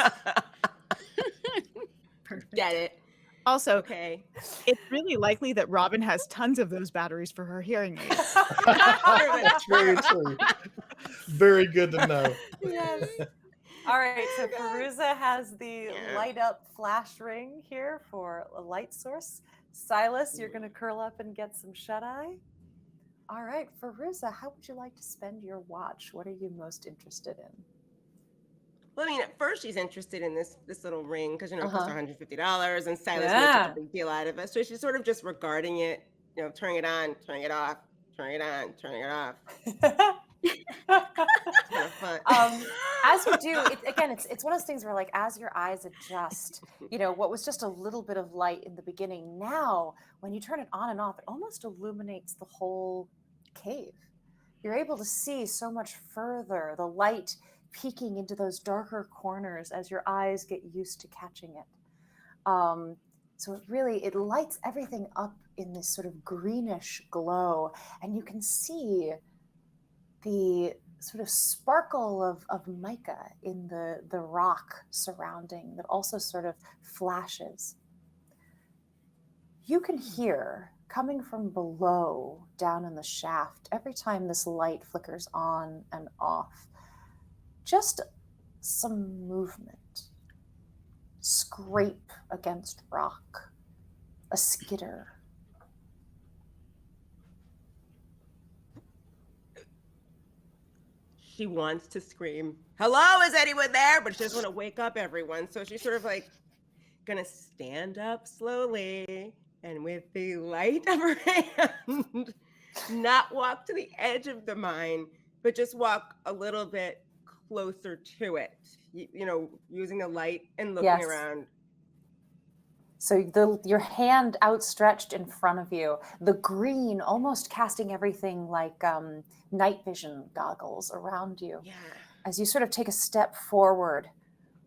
Perfect. Get it. Also, Okay. it's really likely that Robin has tons of those batteries for her hearing aids. That's very true. Very good to know. Yes. All right, so Fairuza has the light up flash ring here for a light source. Silas, you're going to curl up and get some shut eye. All right, Fairuza, how would you like to spend your watch? What are you most interested in? Well, I mean, at first she's interested in this little ring because, it costs $150, and Silas made Yeah. such a big deal out of it. So she's sort of just regarding it, turning it on, turning it off, turning it on, turning it off. It's kind of fun. As you do, it's one of those things where, like, as your eyes adjust, what was just a little bit of light in the beginning, now when you turn it on and off, it almost illuminates the whole cave. You're able to see so much further, the light peeking into those darker corners as your eyes get used to catching it. So it lights everything up in this sort of greenish glow, and you can see the sort of sparkle of mica in the rock surrounding that also sort of flashes. You can hear, coming from below down in the shaft, every time this light flickers on and off, just some movement. Scrape against rock, a skitter. She wants to scream, "Hello, is anyone there?" But she doesn't want to wake up everyone. So she's sort of like gonna stand up slowly and with the light of her hand, not walk to the edge of the mine, but just walk a little bit closer to it, using the light and looking around. So your hand outstretched in front of you, the green almost casting everything like night vision goggles around you. Yeah. As you sort of take a step forward,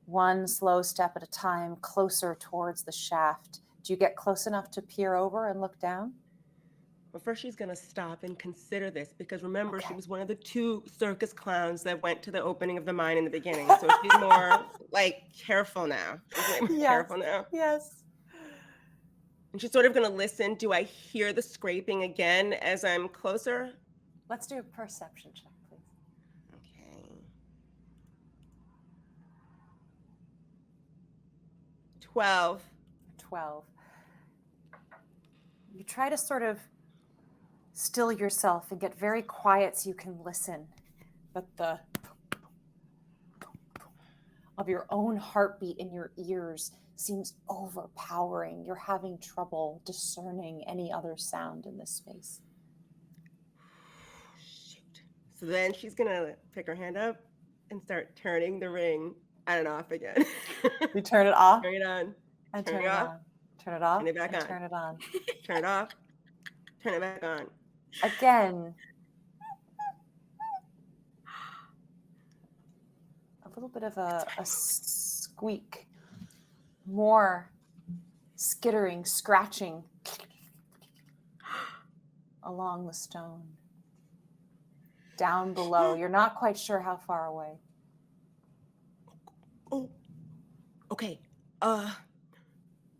one slow step at a time, closer towards the shaft. Do you get close enough to peer over and look down? Well, first she's going to stop and consider this, because remember, she was one of the 2 circus clowns that went to the opening of the mine in the beginning. So she's more like careful now. She's way more careful now. Yes. And she's sort of going to listen. Do I hear the scraping again as I'm closer? Let's do a perception check, please. Okay. 12. 12. You try to sort of still yourself and get very quiet so you can listen, but the of your own heartbeat in your ears seems overpowering. You're having trouble discerning any other sound in this space. Shoot. So then she's going to pick her hand up and start turning the ring on and off again. You turn it off Turn it on. and turn turn it it off, on. Turn it off turn it back and on. turn it on. Turn it off. Turn it back on. Again, a little bit of a squeak, more skittering, scratching along the stone. Down below, you're not quite sure how far away. Oh, okay.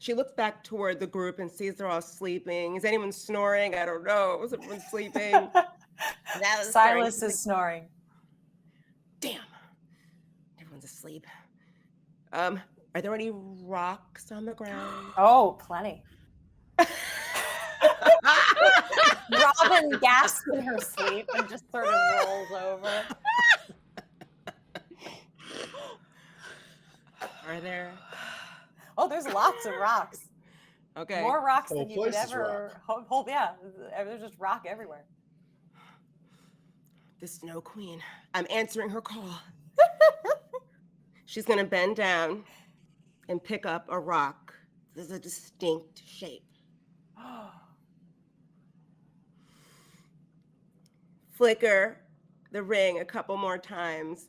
She looks back toward the group and sees they're all sleeping. Is anyone snoring? I don't know. Is everyone sleeping? Silas is snoring. Damn. Everyone's asleep. Are there any rocks on the ground? Oh, plenty. Robin gasps in her sleep and just sort of rolls over. Are there? Oh, there's lots of rocks. Okay. More rocks Whole than you could place is ever hold. Yeah, there's just rock everywhere. The Snow Queen. I'm answering her call. She's going to bend down and pick up a rock. There's a distinct shape. Flicker the ring a couple more times.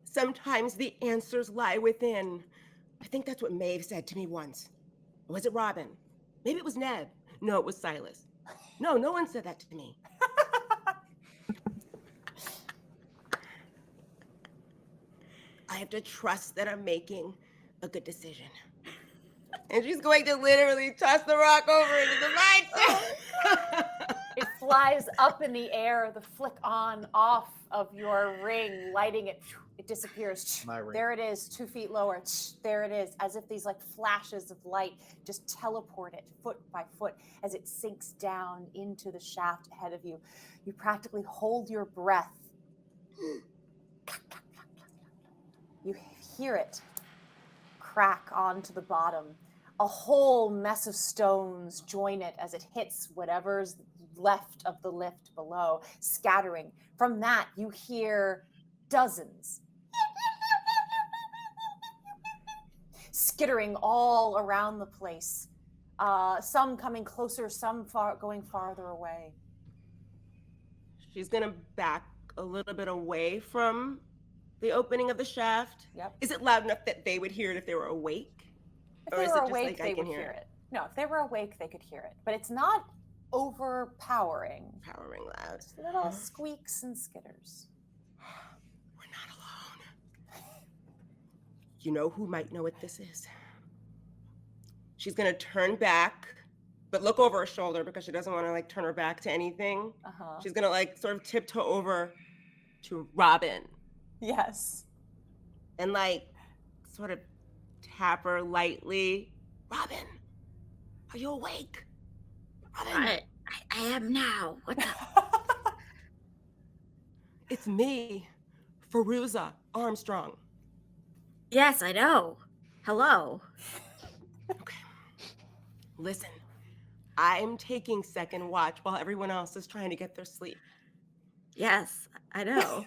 Sometimes the answers lie within. I think that's what Maeve said to me once. Or was it Robin? Maybe it was Ned. No, it was Silas. No one said that to me. I have to trust that I'm making a good decision. And she's going to literally toss the rock over into the mine. It flies up in the air, the flick on, off of your ring, lighting it. It disappears. My ring. There it is, 2 feet lower. There it is, as if these like flashes of light just teleport it foot by foot as it sinks down into the shaft ahead of you. You practically hold your breath. You hear it crack onto the bottom. A whole mess of stones join it as it hits whatever's left of the lift below, scattering. From that, you hear dozens skittering all around the place. Some coming closer, some going farther away. She's going to back a little bit away from the opening of the shaft. Yep. Is it loud enough that they would hear it if they were awake? If Or they is were it just awake, like I they can would hear hear it? it. No, if they were awake, they could hear it. But it's not overpowering. Powering loud. Just little squeaks and skitters. We're not alone. You know who might know what this is? She's going to turn back, but look over her shoulder because she doesn't want to like turn her back to anything. Uh-huh. She's going to like sort of tiptoe over to Robin Yes. and like sort of tap her lightly. Robin, are you awake? Robin. I am now. What's up? It's me, Fairuza Armstrong. Yes, I know. Hello. Okay. Listen, I'm taking second watch while everyone else is trying to get their sleep. Yes, I know.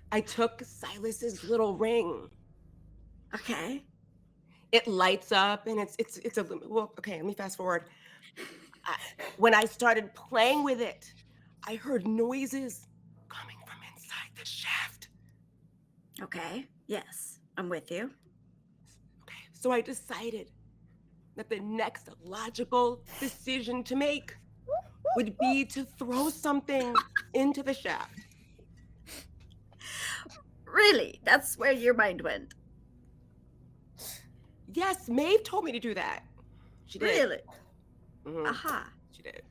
I took Silas's little ring. Okay. It lights up and it's a well, okay, let me fast forward. When I started playing with it, I heard noises coming from inside the shaft. Okay. Yes, I'm with you. Okay, so I decided that the next logical decision to make would be to throw something into the shaft. Really? That's where your mind went? Yes, Maeve told me to do that. She did. Really? Mhm, Aha. she did.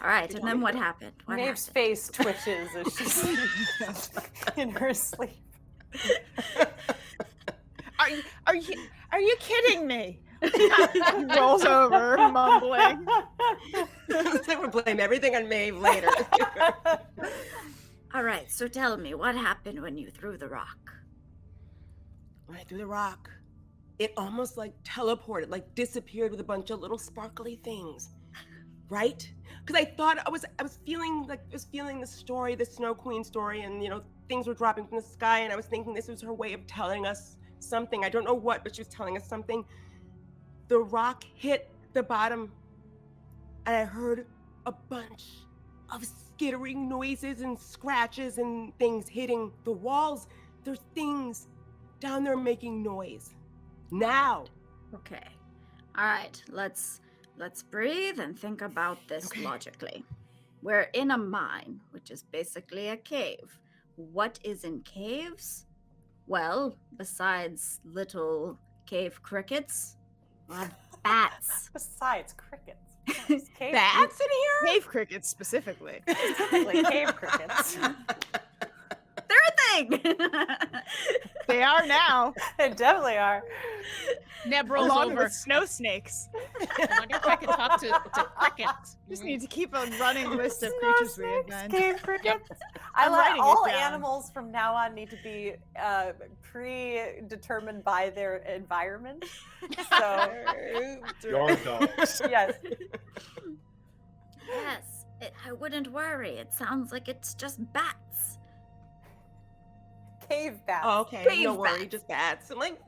All right, She and told then me what to. happened? What Maeve's happened? face twitches as she's in her sleep. Are you kidding me? He rolls over, mumbling. So we'll blame everything on Maeve later. All right, so tell me, what happened when you threw the rock? When I threw the rock, it almost like teleported, like disappeared with a bunch of little sparkly things, right? Because I thought I was feeling the story, the Snow Queen story, and things were dropping from the sky, and I was thinking this was her way of telling us something. I don't know what, but she was telling us something. The rock hit the bottom, and I heard a bunch of skittering noises and scratches and things hitting the walls. There's things down there making noise. Now. Okay. All right, let's breathe and think about this logically. We're in a mine, which is basically a cave. What is in caves? Well, besides little cave crickets, we'll have bats. Besides crickets. Cave, Bats in here? Cave crickets specifically. specifically cave crickets. They're a thing. They are now, They definitely are. Neb rolls along over. with snow snakes. I wonder if I could talk to crickets. Just need to keep a running list of Snow creatures we snakes, invent. cave crickets. I'm writing it all down. animals from now on need to be predetermined by their environment. So Yard dogs. yes, Yes, I wouldn't worry. It sounds like it's just bats. cave bats. Oh, okay. Cave No worry, bats. just bats. I'm like,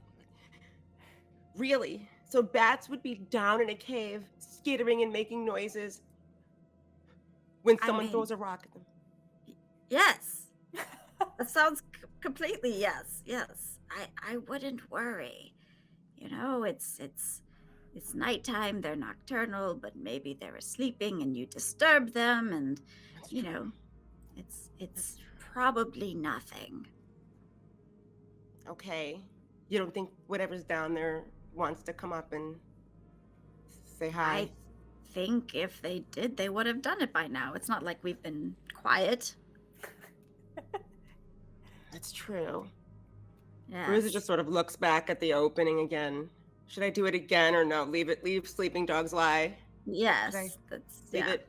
really? So bats would be down in a cave, skittering and making noises when I someone mean- throws a rock at them. Yes. That sounds completely yes. Yes. I wouldn't worry. It's nighttime, they're nocturnal, but maybe they were sleeping and you disturb them and it's probably nothing. Okay. You don't think whatever's down there wants to come up and say hi? I think if they did, they would have done it by now. It's not like we've been quiet. That's true. Yes. Fairuza just sort of looks back at the opening again. Should I do it again or no? Leave sleeping dogs lie. Yes. I That's Leave yeah. it.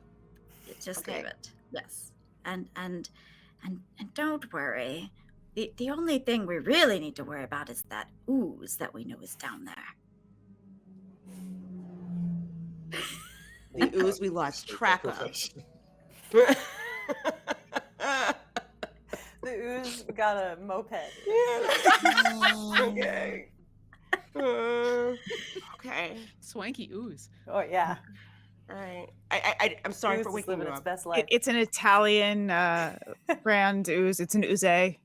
Just Okay. leave it. Yes. And don't worry. The only thing we really need to worry about is that ooze that we know is down there. The ooze we lost track of. Profession. The ooze got a moped. Okay. Okay. Swanky ooze. Oh yeah, All right. I'm sorry ooze for is waking living you its up. best life. It's an Italian brand ooze. It's an ooze. Can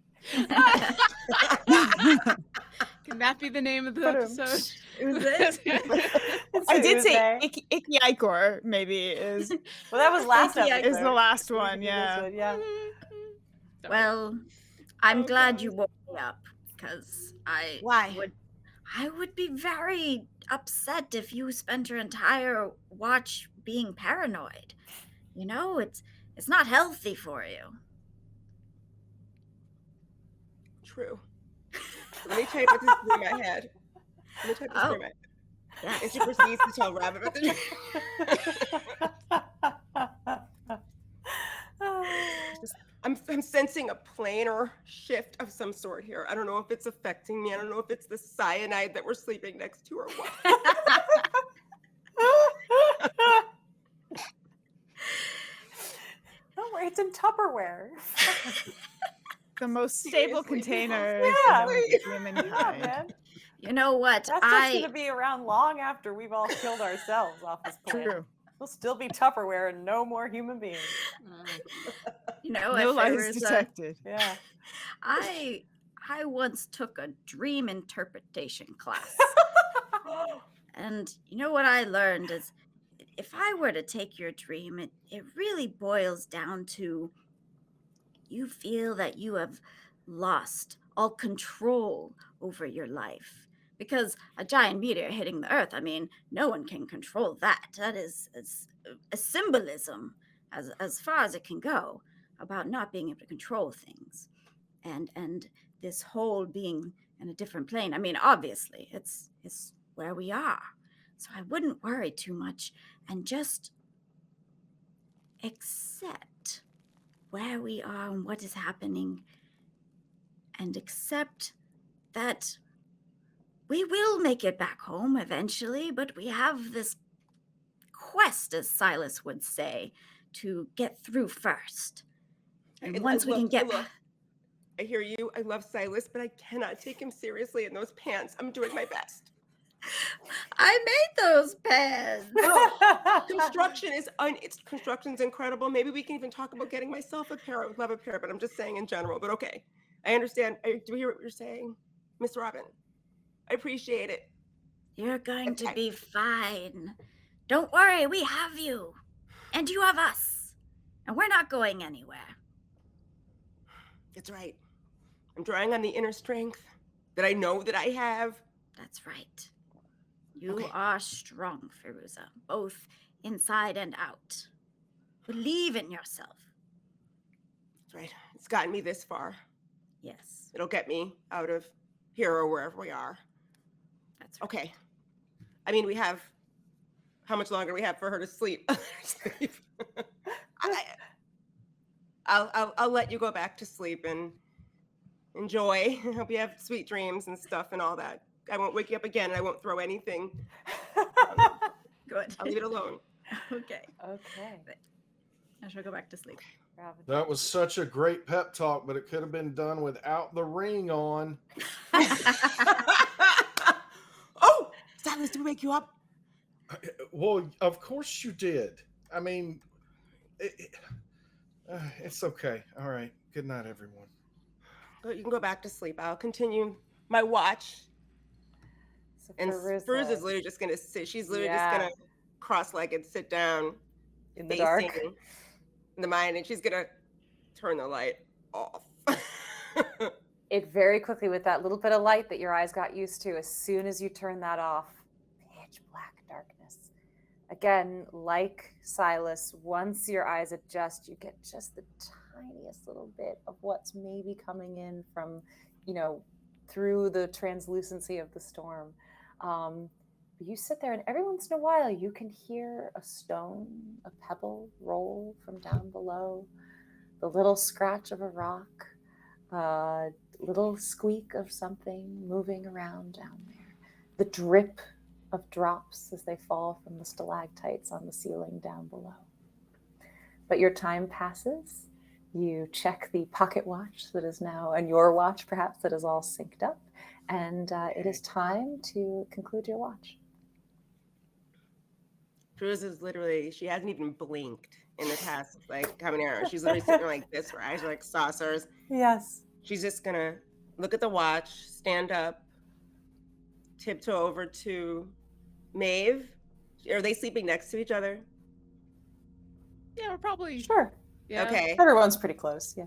that be the name of the Ba-dum. episode? It's I a did ooze. say Icky Icor maybe is Well, that was last Icky episode. is the last We one. did this Yeah. one, yeah. Sorry. Well, I'm Oh, glad God. you woke me up because Why? I would be very upset if you spent your entire watch being paranoid. It's not healthy for you. True. Let me tell you what this through my head. Let me tell you this Oh. through my head. And Yes. she proceeds to tell Rabbit about the I'm sensing a planar shift of some sort here. I don't know if it's affecting me. I don't know if it's the cyanide that we're sleeping next to or what. Don't worry, it's in Tupperware. The most stable Seriously, container Yeah. known to Yeah, humankind. man. You know what? That's just going to be around long after we've all killed ourselves off this planet. True. We'll still be Tupperware and no more human beings. No at lies Fairuza, detected. Yeah. I once took a dream interpretation class. And you know what I learned is if I were to take your dream, it really boils down to you feel that you have lost all control over your life. Because a giant meteor hitting the earth, I mean, no one can control that. That is a symbolism as far as it can go about not being able to control things. And this whole being in a different plane, I mean, obviously, it's where we are. So I wouldn't worry too much and just accept where we are and what is happening, and accept that we will make it back home eventually, but we have this quest, as Silas would say, to get through first. And once we can get... I hear you. I love Silas, but I cannot take him seriously in those pants. I'm doing my best. I made those pants. Construction's incredible. Maybe we can even talk about getting myself a pair. I would love a pair, but I'm just saying in general. But okay, I understand. I do hear what you're saying, Miss Robin. I appreciate it. You're going to be fine. Don't worry, we have you. And you have us. And we're not going anywhere. That's right. I'm drawing on the inner strength that I know that I have. That's right. You are strong, Fairuza, both inside and out. Believe in yourself. That's right. It's gotten me this far. Yes. It'll get me out of here or wherever we are. That's right. Okay. I mean, we have... How much longer do we have for her to sleep? I'll let you go back to sleep and enjoy. I hope you have sweet dreams and stuff and all that. I won't wake you up again, and I won't throw anything. Good. I'll leave it alone. Okay. Okay. I shall go back to sleep. That was such a great pep talk, but it could have been done without the ring on. Oh, Silas, did we wake you up? Well, of course you did. I mean, it's okay. All right. Good night, everyone. You can go back to sleep. I'll continue my watch. So And Fairuza's literally just going to sit. She's literally just going to cross-legged sit down in the dark in the mine, and she's going to turn the light off. It very quickly, with that little bit of light that your eyes got used to, as soon as you turn that off, pitch black darkness. Again, like Silas, once your eyes adjust, you get just the tiniest little bit of what's maybe coming in from, through the translucency of the storm. But you sit there, and every once in a while, you can hear a stone, a pebble roll from down below, the little scratch of a rock, little squeak of something moving around down there, the drip of drops as they fall from the stalactites on the ceiling down below. But your time passes. You check the pocket watch that is now, and your watch perhaps, that is all synced up, and it is time to conclude your watch. Fairuza's literally, she hasn't even blinked in the past, how many hours. She's literally sitting there like this, her eyes are like saucers. Yes. She's just gonna look at the watch, stand up, tiptoe over to Maeve. Are they sleeping next to each other? Yeah, we're probably... Sure. Yeah. Okay. Everyone's pretty close, yeah.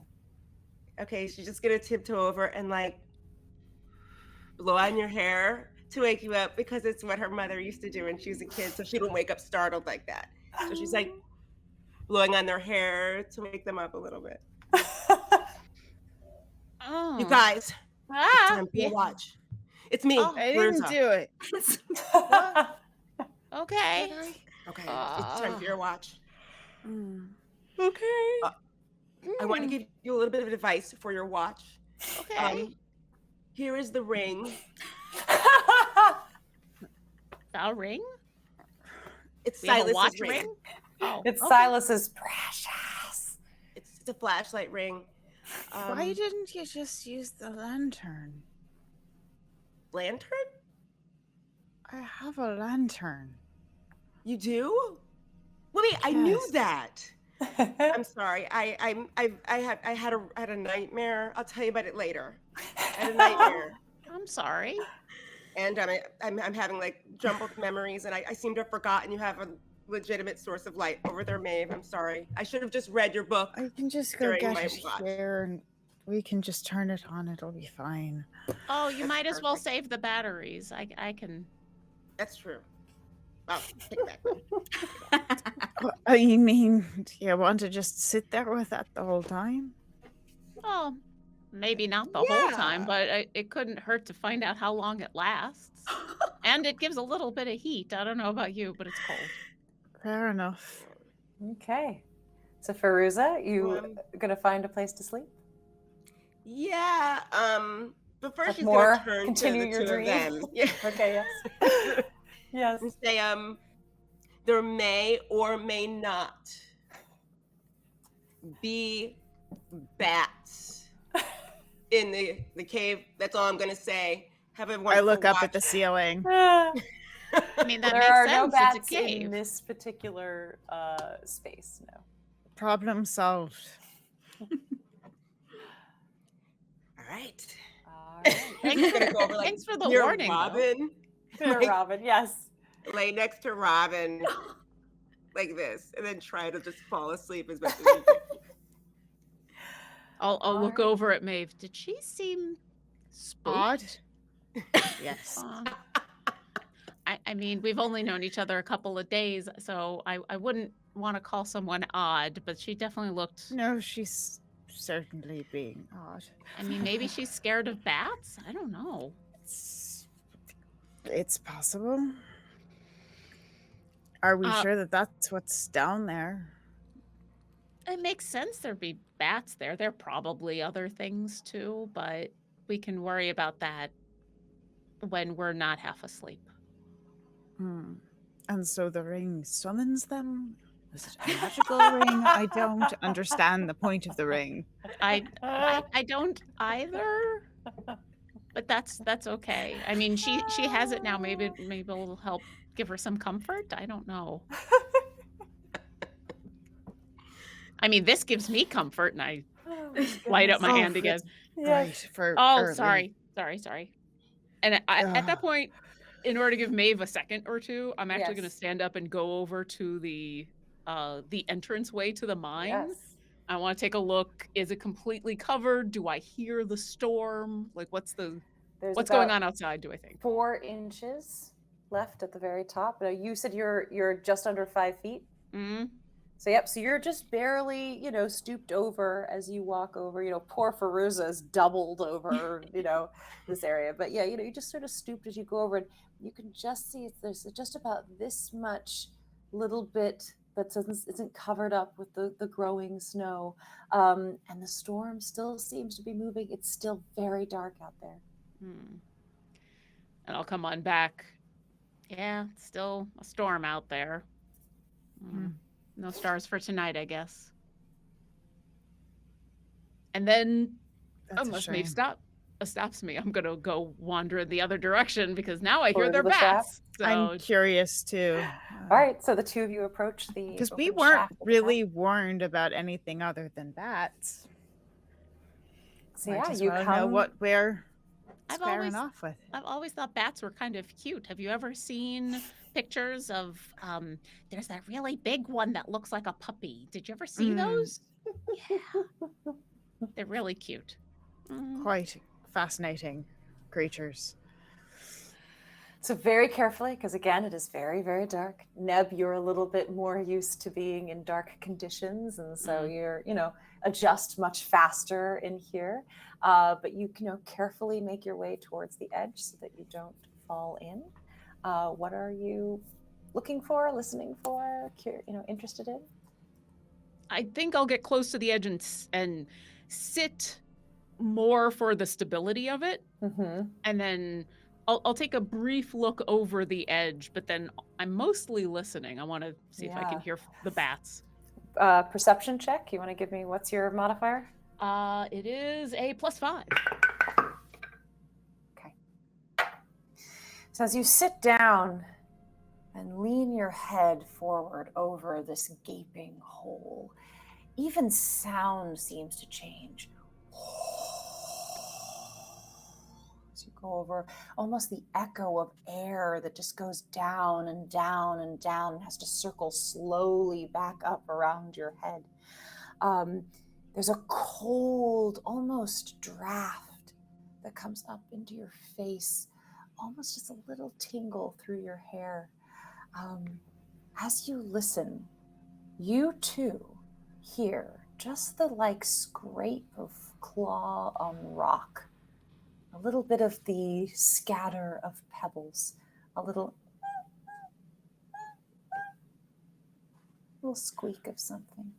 Okay, she's just gonna tiptoe over and blow on your hair to wake you up, because it's what her mother used to do when she was a kid, so she don't wake up startled like that. So she's blowing on their hair to wake them up a little bit. Oh. You guys, it's time for your watch. It's me. I didn't do it. Okay. Okay, it's time for your watch. Okay. I want to give you a little bit of advice for your watch. Okay. Here is the ring. A ring? It's We have a Silas's watch ring. ring? Oh, It's okay. Silas's precious. It's a flashlight ring. Why didn't you just use the lantern? Lantern? I have a lantern. You do? Wait, I knew Yes. that. I'm sorry. I had a nightmare. I'll tell you about it later. I had a nightmare, I'm sorry. and I'm having jumbled memories, and I seem to have forgotten you have legitimate source of light over there, Maeve. I'm sorry. I should have just read your book. I can just go During get my it watch. here and we can just turn it on. It'll be fine. Oh, you That's might as well perfect. save the batteries. I can. That's true. Oh, take it back. I mean, do you want to just sit there with that the whole time? Oh, maybe not the whole time, Yeah. but it couldn't hurt to find out how long it lasts. And it gives a little bit of heat. I don't know about you, but it's cold. Fair enough. Okay. So Fairuza, you gonna find a place to sleep? Yeah. But first Like she's more? gonna turn Continue to the your two dream? of them. Yeah. Okay, yes. Yes. And say, there may or may not be bats in the cave. That's all I'm gonna say. Have a I wonderful look up watch. at the ceiling. I mean, that There are makes no sense. bats It's a cave. in this particular space, no. Problem solved. All right. All right. She's gonna go over, like, Thanks for the near warning, though. Robin. Dear Like, Robin, yes. lay next to Robin like this, and then try to just fall asleep as best as you can. I'll look Alright. over at Maeve. Did she seem spooked? Odd? Yes. I mean, we've only known each other a couple of days, so I wouldn't want to call someone odd, but she definitely looked. No, she's certainly being odd. I mean, maybe she's scared of bats? I don't know. It's possible. Are we sure that that's what's down there? It makes sense there'd be bats there. There are probably other things too, but we can worry about that when we're not half asleep. And so the ring summons them? Is it a magical ring? I don't understand the point of the ring. I don't either, but that's okay. I mean, she has it now. Maybe it'll help give her some comfort. I don't know. I mean, this gives me comfort, and I light up my Oh, hand again. Yes. For Oh, early. sorry. And at that point, in order to give Maeve a second or two, I'm actually going to Yes. stand up and go over to the entranceway to the mine. Yes. I want to take a look. Is it completely covered? Do I hear the storm? Like, what's There's going about on outside, do I think? 4 inches left at the very top. Now, you said you're just under 5 feet. Mm-hmm. So yep, so you're just barely, stooped over as you walk over. Poor Fairuza is doubled over, this area. But yeah, you just sort of stooped as you go over, and you can just see there's just about this much little bit that isn't covered up with the growing snow, and the storm still seems to be moving. It's still very dark out there. And I'll come on back. Yeah, it's still a storm out there. No stars for tonight, I guess. And then, That's a unless Maeve shame. stops me, I'm gonna go wander in the other direction because now I hear Over their the shaft? bats. So I'm curious too. All right, so the two of you approach the Because we open weren't shaft of the really warned about anything other than bats. So Might yeah, as you well come. know what we're I've squaring always- off with. I've always thought bats were kind of cute. Have you ever seen pictures of there's that really big one that looks like a puppy? Did you ever see those? Yeah. They're really cute. Quite fascinating creatures. So very carefully, because again, it is very, very dark. Neb, you're a little bit more used to being in dark conditions, and so you're, adjust much faster in here. But you can, carefully make your way towards the edge so that you don't fall in. What are you looking for, listening for, interested in? I think I'll get close to the edge and sit more for the stability of it, and then I'll take a brief look over the edge, but then I'm mostly listening. I want to see if I can hear the bats. Perception check. You want to give me, what's your modifier? It is a +5. Okay. So as you sit down and lean your head forward over this gaping hole, even sound seems to change. As you go over almost the echo of air that just goes down and down and down and has to circle slowly back up around your head. There's a cold, almost draft that comes up into your face, almost just a little tingle through your hair. As you listen, you too hear just the scrape of claw on rock, a little bit of the scatter of pebbles, a little squeak of something.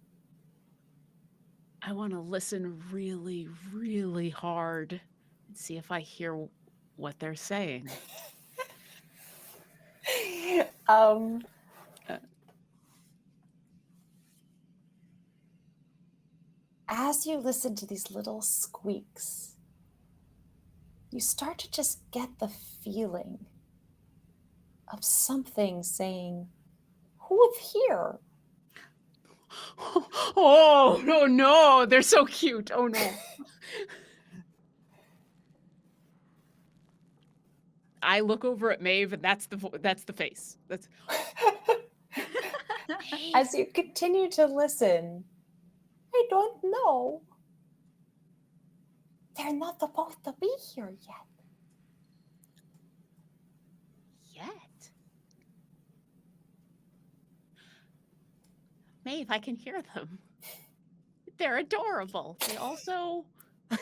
I want to listen really, really hard and see if I hear what they're saying. As you listen to these little squeaks, you start to just get the feeling of something saying, "Who's here?" Oh, no, they're so cute. Oh, no. I look over at Maeve, and that's the face. That's As you continue to listen, I don't know. They're not supposed to be here yet. Yet. Maeve, I can hear them. They're adorable. They also... I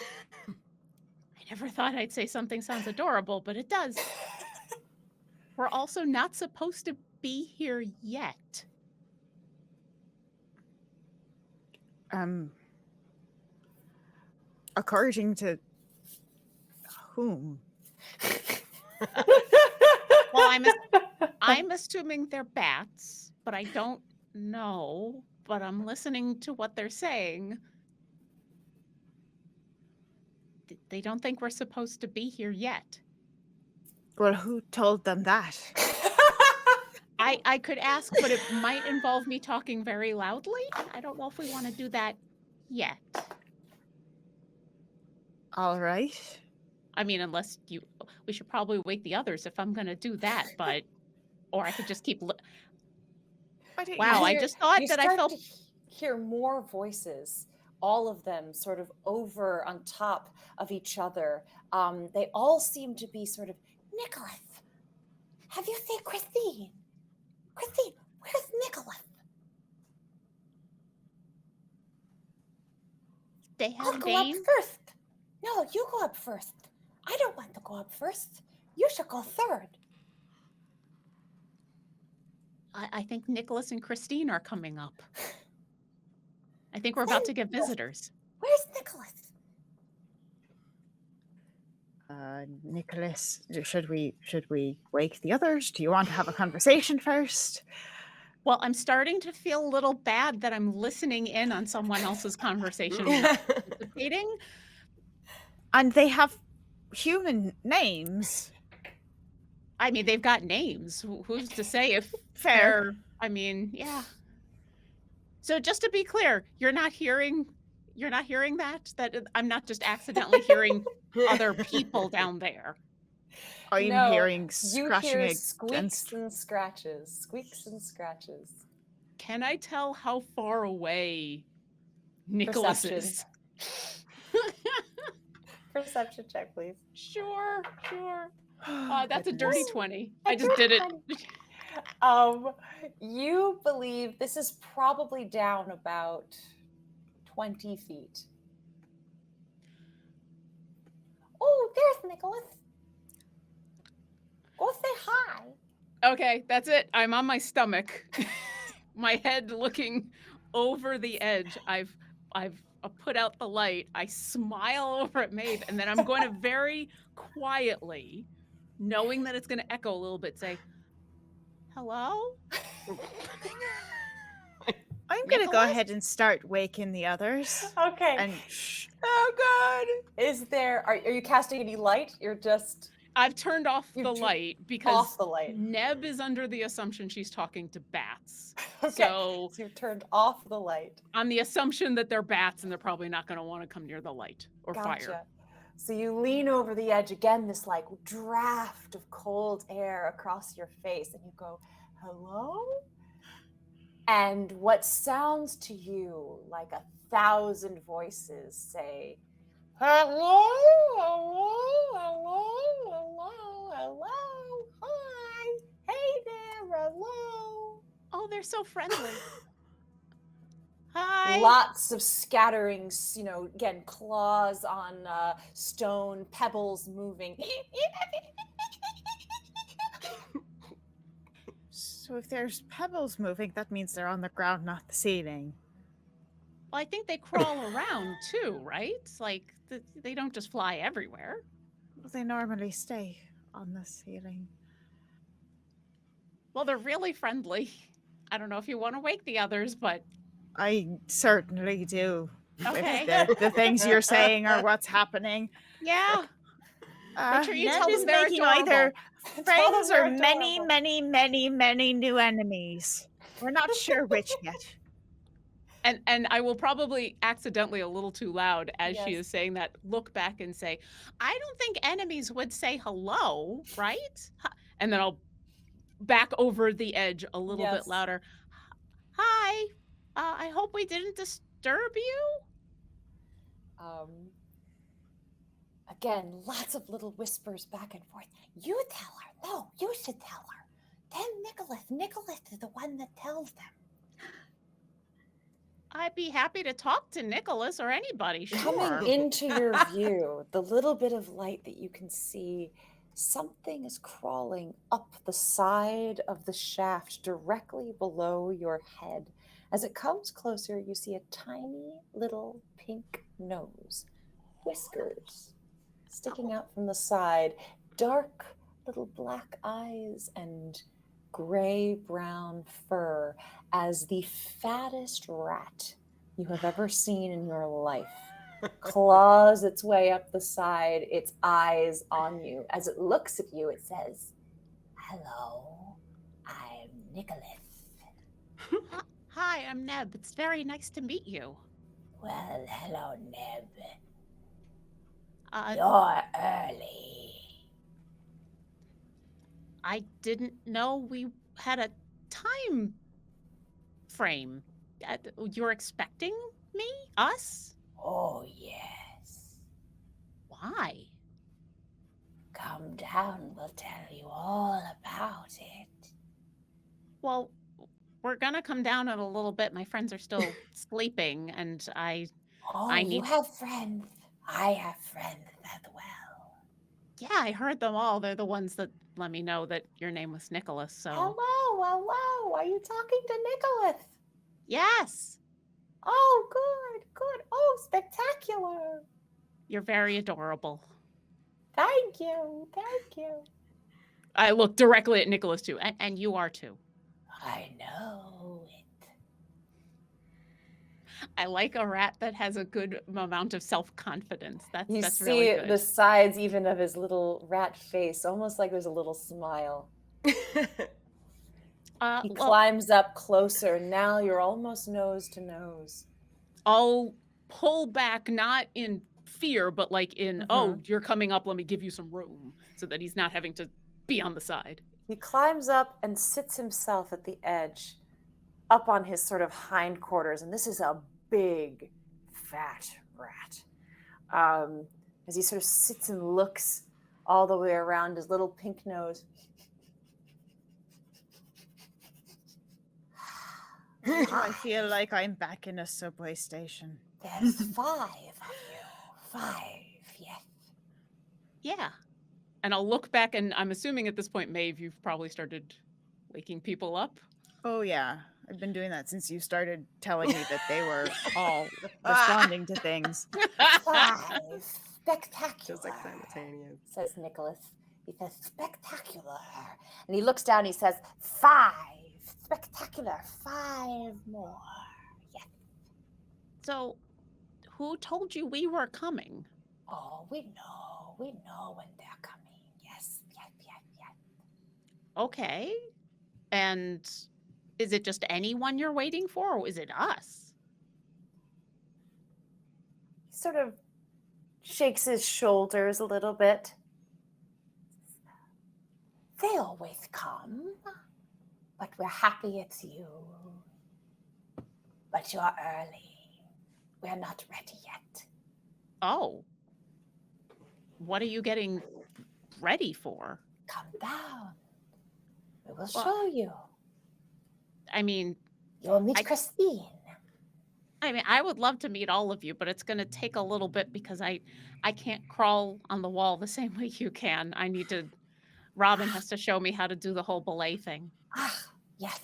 never thought I'd say something sounds adorable, but it does. We're also not supposed to be here yet. According to whom? Well, I'm assuming they're bats, but I don't know. But I'm listening to what they're saying. They don't think we're supposed to be here yet. Well, who told them that? I could ask, but it might involve me talking very loudly. I don't know if we want to do that yet. All right. I mean, unless we should probably wake the others if I'm going to do that, or I could just keep. Wow, I just thought that I felt. You start to hear more voices, all of them sort of over on top of each other. They all seem to be sort of, "Nicholas, have you seen Christine? Christine, where's Nicholas?" They have I'll go up names? first. No, you go up first. I don't want to go up first. You should go third. I think Nicholas and Christine are coming up. I think we're about to get visitors. Where's Nicholas? Nicholas, should we wake the others? Do you want to have a conversation first? Well, I'm starting to feel a little bad that I'm listening in on someone else's conversation and participating. And they have human names. I mean, they've got names. Who's to say if Fair. I mean, yeah. So just to be clear, you're not hearing that? That I'm not just accidentally hearing other people down there. I'm No, hearing You scratching hear against. squeaks and scratches. Squeaks and scratches. Can I tell how far away Nicholas is? Perception check, please. Sure. That's a Goodness. dirty 20. I just did it. You believe this is probably down about 20 feet. Oh, there's Nicholas. Go say hi. Okay, that's it. I'm on my stomach. My head looking over the edge. I've put out the light. I smile over at Maeve, and then I'm going to very quietly, knowing that it's going to echo a little bit, say, "Hello?" I'm going to go Nicholas? ahead and start waking the others. Okay. And Oh God. Is there? Are you casting any light? You're just I've turned off You've the turned light because off the light. Neb is under the assumption she's talking to bats. Okay. So So you've turned off the light. on the assumption that they're bats and they're probably not going to want to come near the light or fire. Gotcha. So you lean over the edge again, this like draft of cold air across your face, and you go, hello? And what sounds to you like 1,000 voices say, hello, hello, hello, hello, hello, hi, hey there, hello. Oh, they're so friendly. Hi. Lots of scatterings, again, claws on stone, pebbles moving. So if there's pebbles moving, that means they're on the ground, not the ceiling. Well, I think they crawl around too, right? Like they don't just fly everywhere. They normally stay on the ceiling. Well, they're really friendly. I don't know if you want to wake the others, but I certainly do. okay. If the things you're saying are what's happening. Yeah. Make sure you Ned tell is them they're making adorable. either Tell them friends they're or many, adorable. many, many, many new enemies. We're not sure which yet. And I will probably accidentally a little too loud as she Yes. is saying that, look back and say, I don't think enemies would say hello, right? And then I'll back over the edge a little Yes. bit louder. Hi, I hope we didn't disturb you. Again, lots of little whispers back and forth. You tell her. No, you should tell her. Then Nicholas is the one that tells them. I'd be happy to talk to Nicholas or anybody, sure. Coming into your view, the little bit of light that you can see, something is crawling up the side of the shaft directly below your head. As it comes closer, you see a tiny little pink nose, whiskers sticking out from the side, dark little black eyes, and gray-brown fur, as the fattest rat you have ever seen in your life claws its way up the side, its eyes on you. As it looks at you, it says, hello, I'm Nicholas. Hi, I'm Neb. It's very nice to meet you. Well, hello, Neb. Uh, You're early. I didn't know we had a time frame. You're expecting me? Us? Oh, yes. Why? Come down, we'll tell you all about it. Well, we're gonna come down in a little bit. My friends are still sleeping, and I You need- have friends. I have friends as well. Yeah, I heard them all. They're the ones that let me know that your name was Nicholas, so... Hello. Are you talking to Nicholas? Yes! Oh, good. Oh, spectacular. You're very adorable. Thank you. I look directly at Nicholas, too, and you are, too. I know it. I like a rat that has a good amount of self-confidence. You That's see really good. the sides even of his little rat face, almost like there's a little smile. He climbs up closer, and now you're almost nose to nose. I'll pull back, not in fear, but like in, oh, you're coming up, let me give you some room, so that he's not having to be on the side. He climbs up and sits himself at the edge, up on his sort of hindquarters, and this is a big, fat rat. As he sort of sits and looks all the way around his little pink nose. I feel like I'm back in a subway station. There's 5 of you. 5, yes. Yeah. And I'll look back, and I'm assuming at this point, Maeve, you've probably started waking people up. Oh, yeah. I've been doing that since you started telling me that they were all responding to things. 5. Spectacular. Just like simultaneous. Says Nicholas. He says, spectacular. And he looks down and he says, 5. Spectacular. 5 more. Yes. So, who told you we were coming? Oh, we know. We know when they're coming. Yes. Okay. And is it just anyone you're waiting for, or is it us? He sort of shakes his shoulders a little bit. They always come, but we're happy it's you. But you're early. We're not ready yet. Oh. What are you getting ready for? Come down. We will Well, show you. I mean, You'll meet Christine. I would love to meet all of you, but it's going to take a little bit because I can't crawl on the wall the same way you can. I need to. Robin has to show me how to do the whole belay thing. Ah, yes.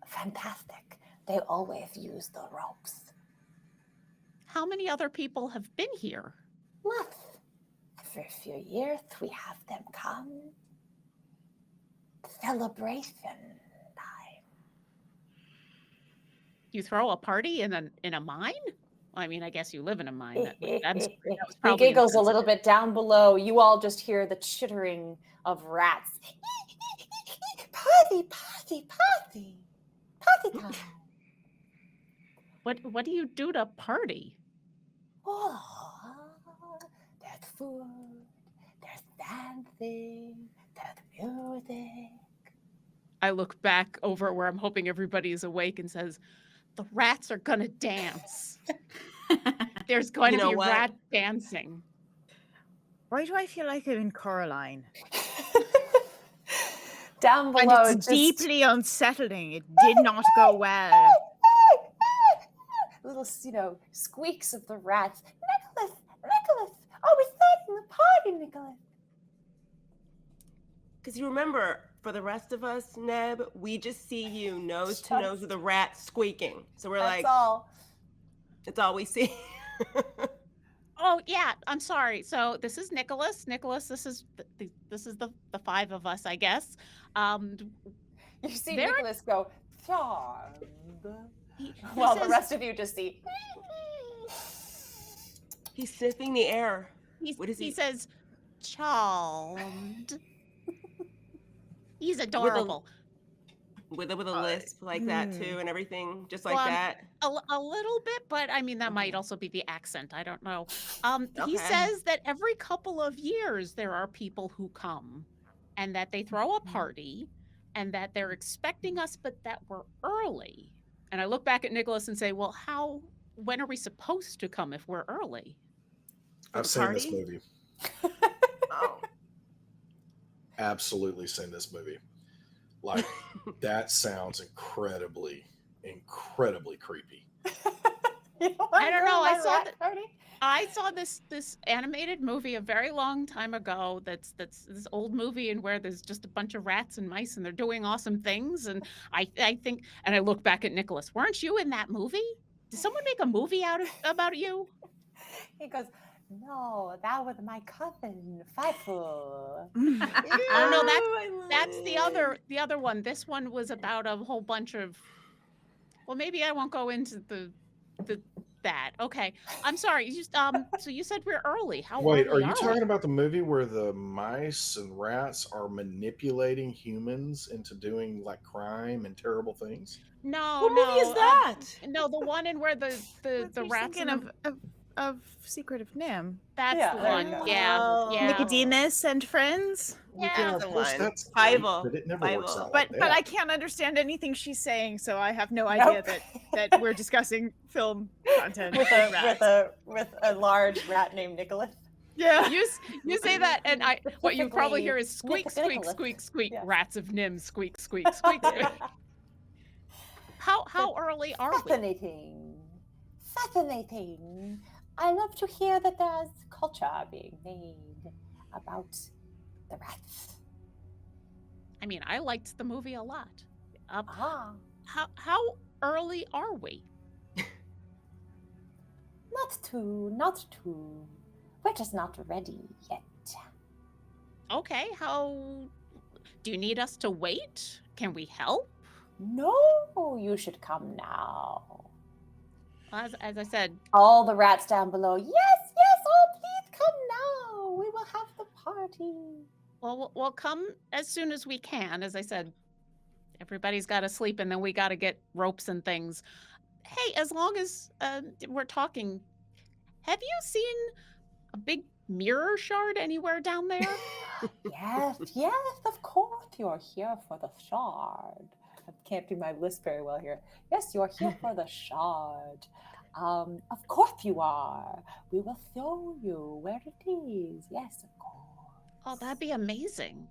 Fantastic. They always use the ropes. How many other people have been here? Lots. Every few years, we have them come. Celebration time. You throw a party in a mine? I mean, I guess you live in a mine. That was He probably giggles a little insensitive. bit down below. You all just hear the chittering of rats. Party, party, party. Party time. What do you do to party? Oh, there's food, there's dancing, there's music. I look back over where I'm hoping everybody is awake and says, the rats are gonna dance. There's going You to know be what? rat dancing. Why do I feel like I'm in Coraline? Down And below, it's just deeply unsettling. It did not go well. little, squeaks of the rats. Nicholas, oh, we're starting the party, Nicholas. Because you remember, for the rest of us, Neb, we just see you nose to Shut nose with a rat squeaking. So we're That's like, all. it's all we see. Oh yeah, I'm sorry. So this is Nicholas. Nicholas, this is the five of us, I guess. You see There- Nicholas go, charmed. He Well, the says- rest of you just see. He's sniffing the air. What is he he? says, charmed. He's adorable. With a lisp like that too, and everything, just like Well, that. A little bit, but I mean that might also be the accent. I don't know. He Okay. says that every couple of years there are people who come, and that they throw a party, and that they're expecting us, but that we're early. And I look back at Nicholas and say, "Well, when are we supposed to come if we're early?" For I've the seen this party? movie. Oh, Absolutely seen this movie. Like, that sounds incredibly creepy. I don't know. I saw this animated movie a very long time ago. That's this old movie, and where there's just a bunch of rats and mice, and they're doing awesome things. And I think, and I look back at Nicholas. Weren't you in that movie? Did someone make a movie about you? He goes, no, that was my cousin, Faifu. Oh no, that's the other one. This one was about a whole bunch of. Well, maybe I won't go into that. Okay, I'm sorry. You just So you said we're early. How Wait, early are you we? talking about the movie where the mice and rats are manipulating humans into doing like crime and terrible things? No, what no. movie is that? No, the one in where the You're rats thinking and of Secret of Nim. that's Yeah, the there one. you go. Yeah, Oh. yeah. Nicodemus and friends. Yeah. That's the of course, one. that's great, Fievel. but it never works Fievel. out But like but that. I can't understand anything she's saying, so I have no idea that we're discussing film content with and rats. a large rat named Nicholas. Yeah. You say that, and what you probably hear is squeak, Specifically squeak, Nicholas. squeak, squeak. Yeah. Rats of Nim, squeak, squeak, squeak, squeak. How early are we? Fascinating. I love to hear that there's culture being made about the rats. I mean, I liked the movie a lot. Ah, How early are we? not too. We're just not ready yet. Okay, do you need us to wait? Can we help? No, you should come now. As I said, All the rats down below. Yes, oh, please come now. We will have the party. well, we'll come as soon as we can. As I said, everybody's got to sleep, and then we got to get ropes and things. Hey, as long as we're talking, have you seen a big mirror shard anywhere down there? Yes, of course you're here for the shard. I can't do my list very well here. Yes, you're here for the shard. Of course you are. We will show you where it is. Yes, of course. Oh, that'd be amazing.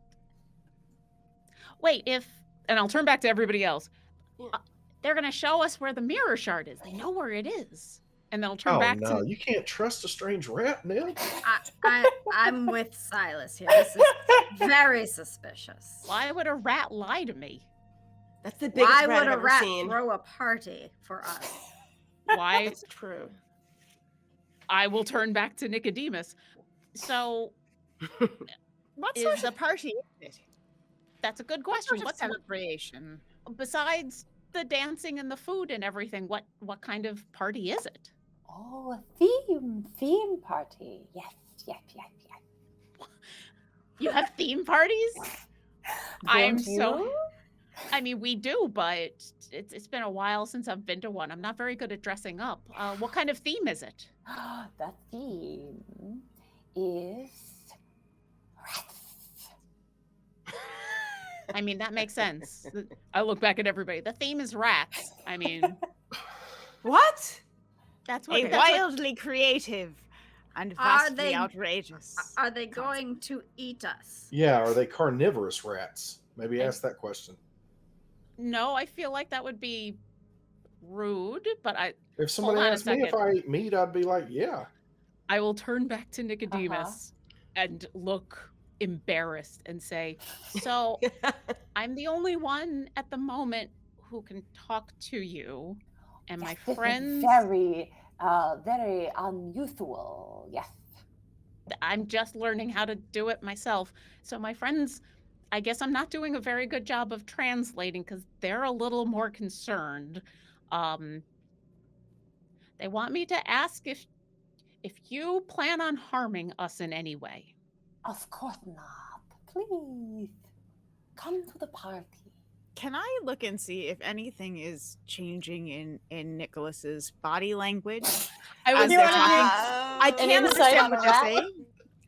Wait, and I'll turn back to everybody else. They're going to show us where the mirror shard is. They know where it is. And then I'll turn back no, to... you can't trust a strange rat, Ned. I'm with Silas here. This is very suspicious. Why would a rat lie to me? That's the biggest Why rat would I've a ever rat seen. throw a party for us? Why? It's true. I will turn back to Nicodemus. So, What Is sort the- of party is it? that's a good What question. sort of What's celebration? besides the dancing and the food and everything? What kind of party is it? Oh, a theme party. Yes. You have theme parties? I'm Don't so. you? I mean, we do, but it's been a while since I've been to one. I'm not very good at dressing up. What kind of theme is it? The theme is rats. I mean, that makes sense. I look back at everybody. The theme is rats. I mean, What? that's what. A that's what- wildly creative and Are vastly they- outrageous. Are they going to eat us? Yeah, are they carnivorous rats? Maybe I- ask that question. No, I feel like that would be rude, but If somebody on a asked me if second. I eat meat, I'd be like, yeah. I will turn back to Nicodemus and look embarrassed and say, so I'm the only one at the moment who can talk to you, and my Yes, this is friends, very unusual. Yes. I'm just learning how to do it myself. So my friends, I guess I'm not doing a very good job of translating because they're a little more concerned. They want me to ask if you plan on harming us in any way. Of course not. Please come to the party. Can I look and see if anything is changing in Nicholas's body language? I As was they're actually- talking? I An can't insight understand on what a they're rat? saying.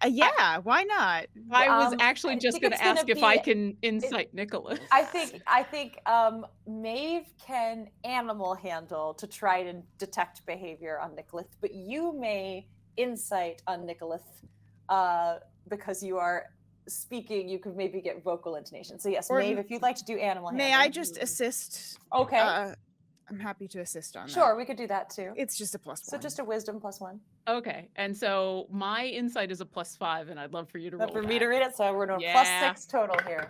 Yeah, why not? I was I actually just think going it's to ask gonna if I be- can insight Nicholas. I think Maeve can animal handle to try to detect behavior on Nicholas, but you may insight on Nicholas because you are speaking. You could maybe get vocal intonation. So yes, Or Maeve, if you'd like to do animal May handling. I just assist? Okay, I'm happy to assist on that. sure, we could do that too. It's just a plus So one. just a wisdom +1. Okay, and so my insight is a +5, and I'd love for you to roll For me that. to read it, so we're doing Yeah. +6 total here.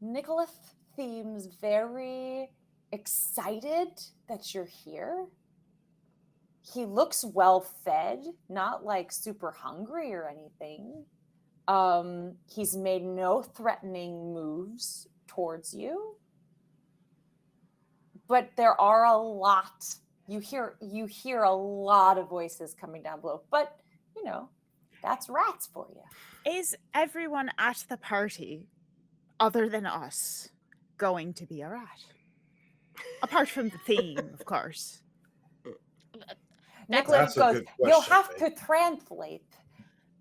Nicholas seems very excited that you're here. He looks well fed, not like super hungry or anything. He's made no threatening moves towards you. But there are a lot. You hear a lot of voices coming down below. But, you know, that's rats for you. Is everyone at the party, other than us, going to be a rat? Apart from the theme, of course. Nicholas That's a goes, good you'll question, have babe. to translate.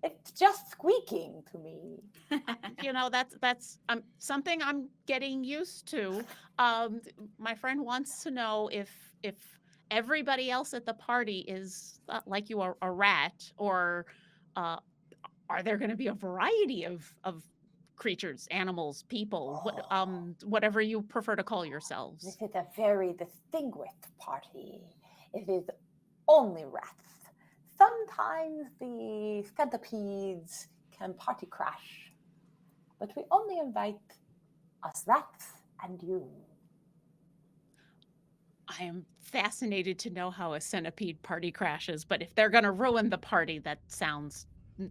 It's just squeaking to me. You know, that's something I'm getting used to. My friend wants to know if everybody else at the party is like you are a rat, or are there going to be a variety of creatures, animals, people, whatever you prefer to call yourselves? This is a very distinguished party. It is only rats. Sometimes the centipedes can party crash, but we only invite us rats and you. I am fascinated to know how a centipede party crashes, but if they're going to ruin the party, that sounds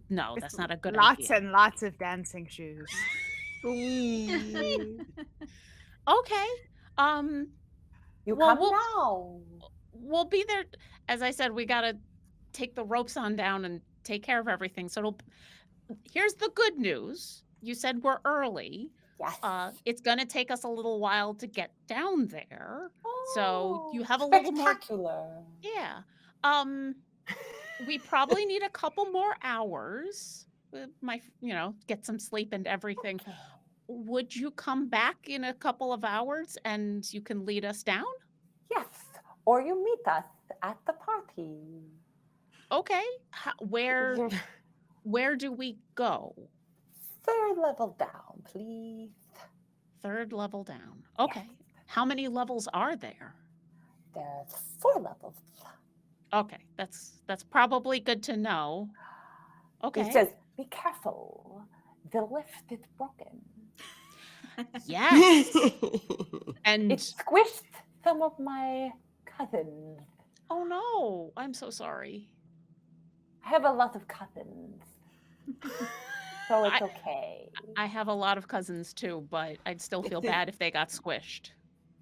no, that's not a good Lots idea. and lots of dancing shoes. Okay. You Well, come we'll- now. We'll be there. As I said, we got to take the ropes on down and take care of everything. So here's the good news. You said we're early. Yes. It's going to take us a little while to get down there. So you have a little more. Spectacular. Yeah. We probably need a couple more hours. Get some sleep and everything. Okay. Would you come back in a couple of hours and you can lead us down? Yes. Or you meet us at the party. Okay. Where do we go? 3rd level down, please. 3rd level down. Okay. How many levels are there? There's 4 levels. Okay, that's probably good to know. Okay. It says, be careful. The lift is broken. Yes. And It squished some of my cousins. oh no, I'm so sorry. I have a lot of cousins. So it's okay. I have a lot of cousins too, but I'd still feel bad if they got squished.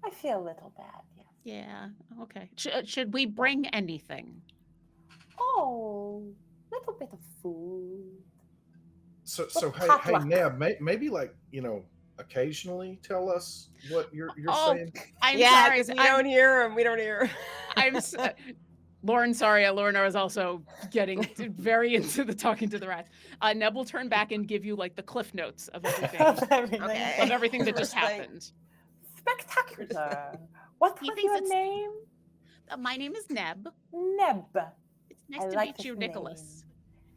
I feel a little bad, yes. Yeah, okay. Should we bring anything? Oh, little bit of food. So hey, potluck. Neb, maybe occasionally tell us what you're saying. I'm Yeah, sorry. because we don't hear him. We don't hear him. Lauren, sorry. Lauren is also getting very into the talking to the rats. Neb will turn back and give you like the cliff notes of everything, Okay. of everything that just Like- happened. Spectacular. What He was thinks your it's- name? My name is Neb. Neb. It's nice I to like meet this you, name. Nicholas.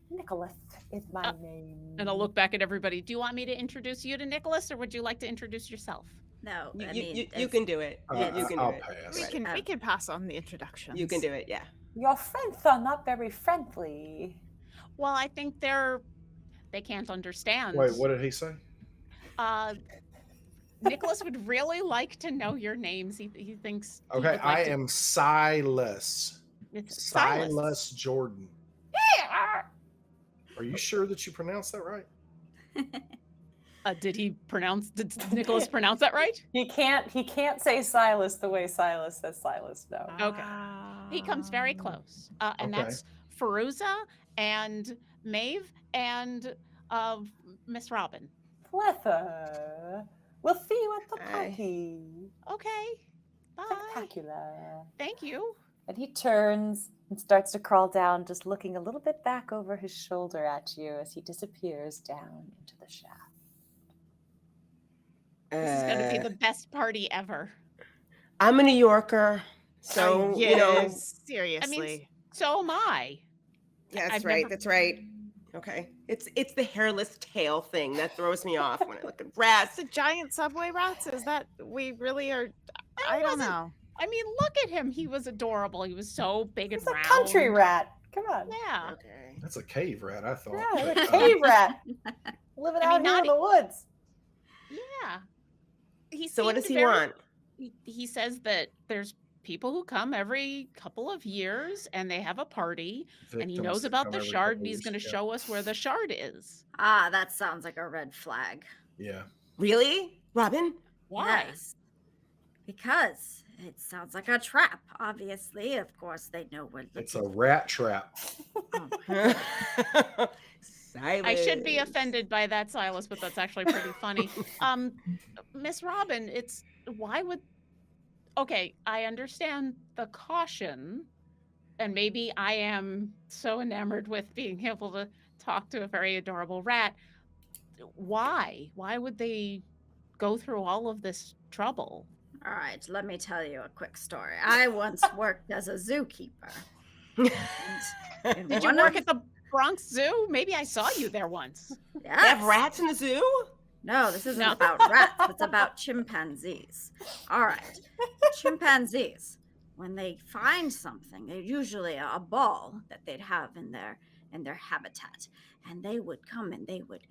Nicholas is my name. And I'll look back at everybody. Do you want me to introduce you to Nicholas, or would you like to introduce yourself? No, I You, mean, you it's- can do it. You can do I'll it. pass. We can pass on the introductions. You can do it. Yeah. Your friends are not very friendly. Well, I think they can't understand. Wait, what did he say? Nicholas would really like to know your names. He thinks. he Okay, would like I to- am Silas. It's Silas Jordan. Are you sure that you pronounced that right? Did Nicholas pronounce that right? He can't say Silas the way Silas says Silas. No. Okay. He comes very close. And Okay. that's Fairuza and Maeve and Miss Robin. Pleasure. We'll see you at the Bye. party. Okay. Bye. Spectacular. Thank you. And he turns and starts to crawl down, just looking a little bit back over his shoulder at you as he disappears down into the shaft. This is going to be the best party ever. I'm a New Yorker, so seriously. So am I. That's I've right. never- That's right. Okay, it's the hairless tail thing that throws me off when I look at rats. The giant subway rats? Is that we really are? I don't wasn't- know. I mean, look at him. He was adorable. He was so big and It's a round. country rat. Come on. Yeah. Okay. That's a cave rat, I thought. Yeah, but, it's a cave rat. Living I mean, out here not in the woods. Yeah. He So what seemed does he very- want? He says that there's people who come every couple of years and they have a party, and he victims knows that about come the every shard, couple and he's years. going to Yeah. show us where the shard is. Ah, that sounds like a red flag. Yeah. Really, Robin? Why? Yes. Because it sounds like a trap. Obviously, of course, they know we're looking. It's a rat trap. I should be Silence. offended by that, Silas, but that's actually pretty funny. Miss Robin, okay, I understand the caution, and maybe I am so enamored with being able to talk to a very adorable rat. Why? Why would they go through all of this trouble? All right, let me tell you a quick story. I once worked as a zookeeper. And Did you one work of- at the Bronx Zoo? Maybe I saw you there once. They have Yes. rats in the zoo? No, this isn't No. about rats. It's about chimpanzees. All right. Chimpanzees, when they find something, they're usually a ball that they'd have in their habitat, and they would come and they would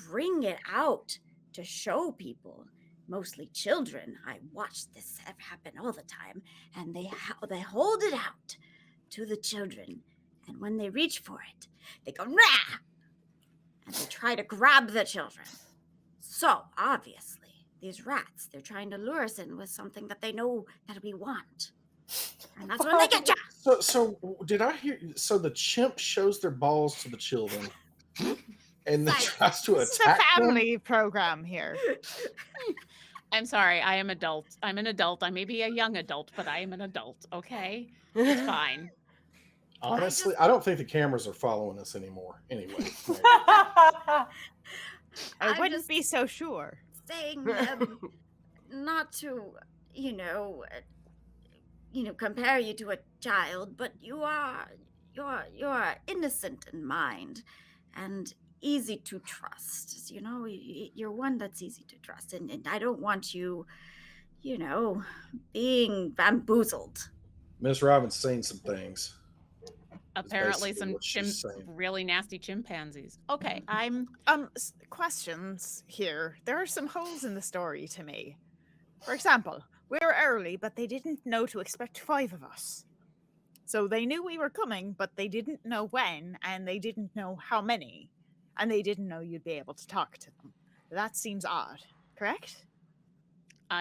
bring it out to show people, mostly children. I watched this happen all the time, and they hold it out to the children, and when they reach for it, they go rah, and they try to grab the children. So, obviously, these rats, they're trying to lure us in with something that they know that we want. And that's when they get you. So did I hear? So the chimp shows their balls to the children, and then Silas. tries to This is a attack them. family program here. I'm sorry, I am adult. I'm an adult. I may be a young adult, but I am an adult, okay? It's fine. Honestly, I don't think the cameras are following us anymore. Anyway, right. I I'm wouldn't just be so sure. saying not to, compare you to a child, but you're innocent in mind and easy to trust. You're one that's easy to trust, and I don't want you, being bamboozled. Miss Robin's seen some things. Apparently basically some what she's saying. really nasty chimpanzees. Okay, I'm Questions here. There are some holes in the story to me. For example, we were early, but they didn't know to expect 5 of us. So they knew we were coming, but they didn't know when, and they didn't know how many, and they didn't know you'd be able to talk to them. That seems odd, correct?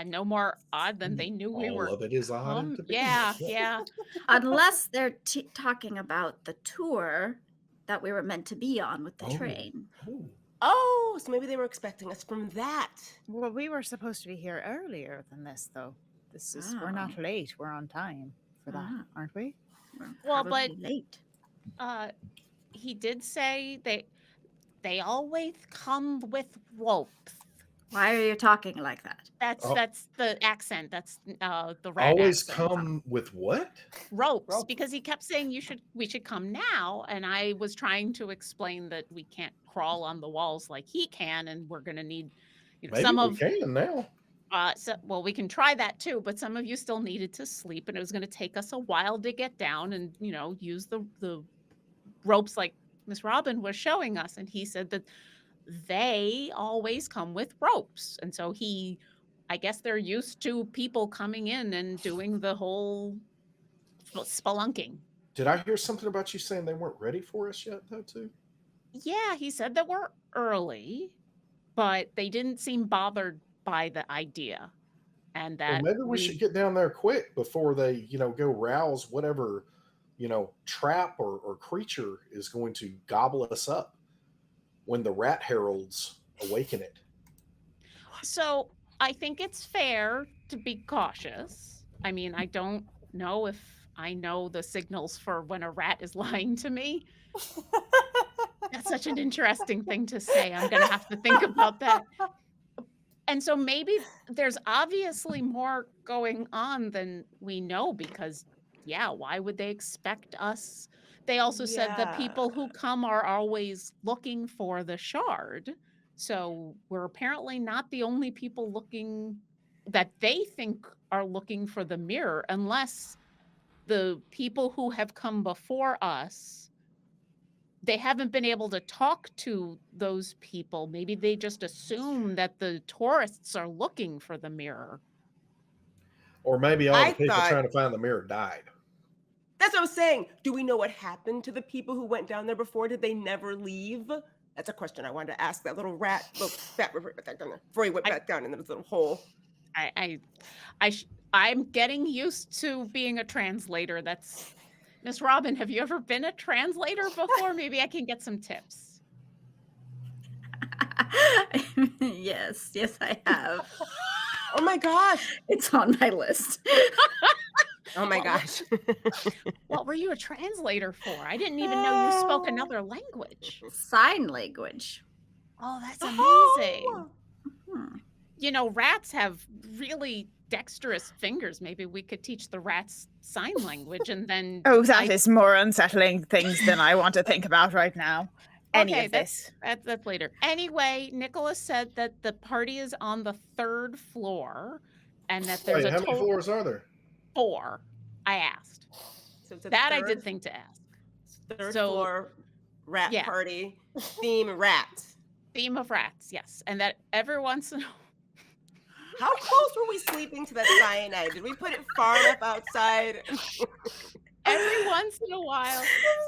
no more odd than they knew we were. All of it is odd. to begin Yeah, with. yeah. Unless they're talking about the tour that we were meant to be on with the Oh. train. Ooh. Oh, so maybe they were expecting us from that. Well, we were supposed to be here earlier than this, though. We're not Oh. late. We're on time for that, Ah. aren't we? We're Well, probably but- late. He did say they always come with ropes. Why are you talking like that? That's Oh. that's the accent. That's the rat Always accent. come with what? Ropes, Rope. because he kept saying we should come now, and I was trying to explain that we can't crawl on the walls like he can, and we're gonna need Maybe some we of can now. well, we can try that too, but some of you still needed to sleep, and it was going to take us a while to get down and use the ropes like Miss Robin was showing us. And he said that they always come with ropes, and so I guess they're used to people coming in and doing the whole spelunking. Did I hear something about you saying they weren't ready for us yet, though, too? Yeah, he said that we're early, but they didn't seem bothered by the idea, and Well, that maybe we should get down there quick before they, go rouse whatever, trap or creature is going to gobble us up when the rat heralds awaken it. So I think it's fair to be cautious. I mean, I don't know if I know the signals for when a rat is lying to me. That's such an interesting thing to say. I'm going to have to think about that. And so maybe there's obviously more going on than we know, because, yeah, why would they expect us? They also said that people who come are always looking for the shard. So we're apparently not the only people that they think are looking for the mirror, unless the people who have come before us, they haven't been able to talk to those people. Maybe they just assume that the tourists are looking for the mirror. Or maybe all I the people thought- trying to find the mirror died. That's what I'm saying. Do we know what happened to the people who went down there before? Did they never leave? That's a question I wanted to ask that little rat, little fat back down there before he went back down in the little hole. I'm getting used to being a translator. That's Miss Robin. Have you ever been a translator before? Maybe I can get some tips. Yes, I have. Oh my gosh. It's on my list. Oh my gosh. What were you a translator for? I didn't even know you spoke another language. Sign language. Oh, that's amazing. Hmm. Rats have really dexterous fingers. Maybe we could teach the rats sign language, and then That is more unsettling things than I want to think about right now. Any of this. That's later. Anyway, Nicholas said that the party is on the 3rd floor, and that there's Wait, how a many total floors are there? 4. I asked. So it's a That I third- did think to ask. Third So- floor rat Yeah. party theme rats. Theme of rats, yes. And that every once in a How close were we sleeping to that cyanide? Did we put it far enough outside? every once in a while,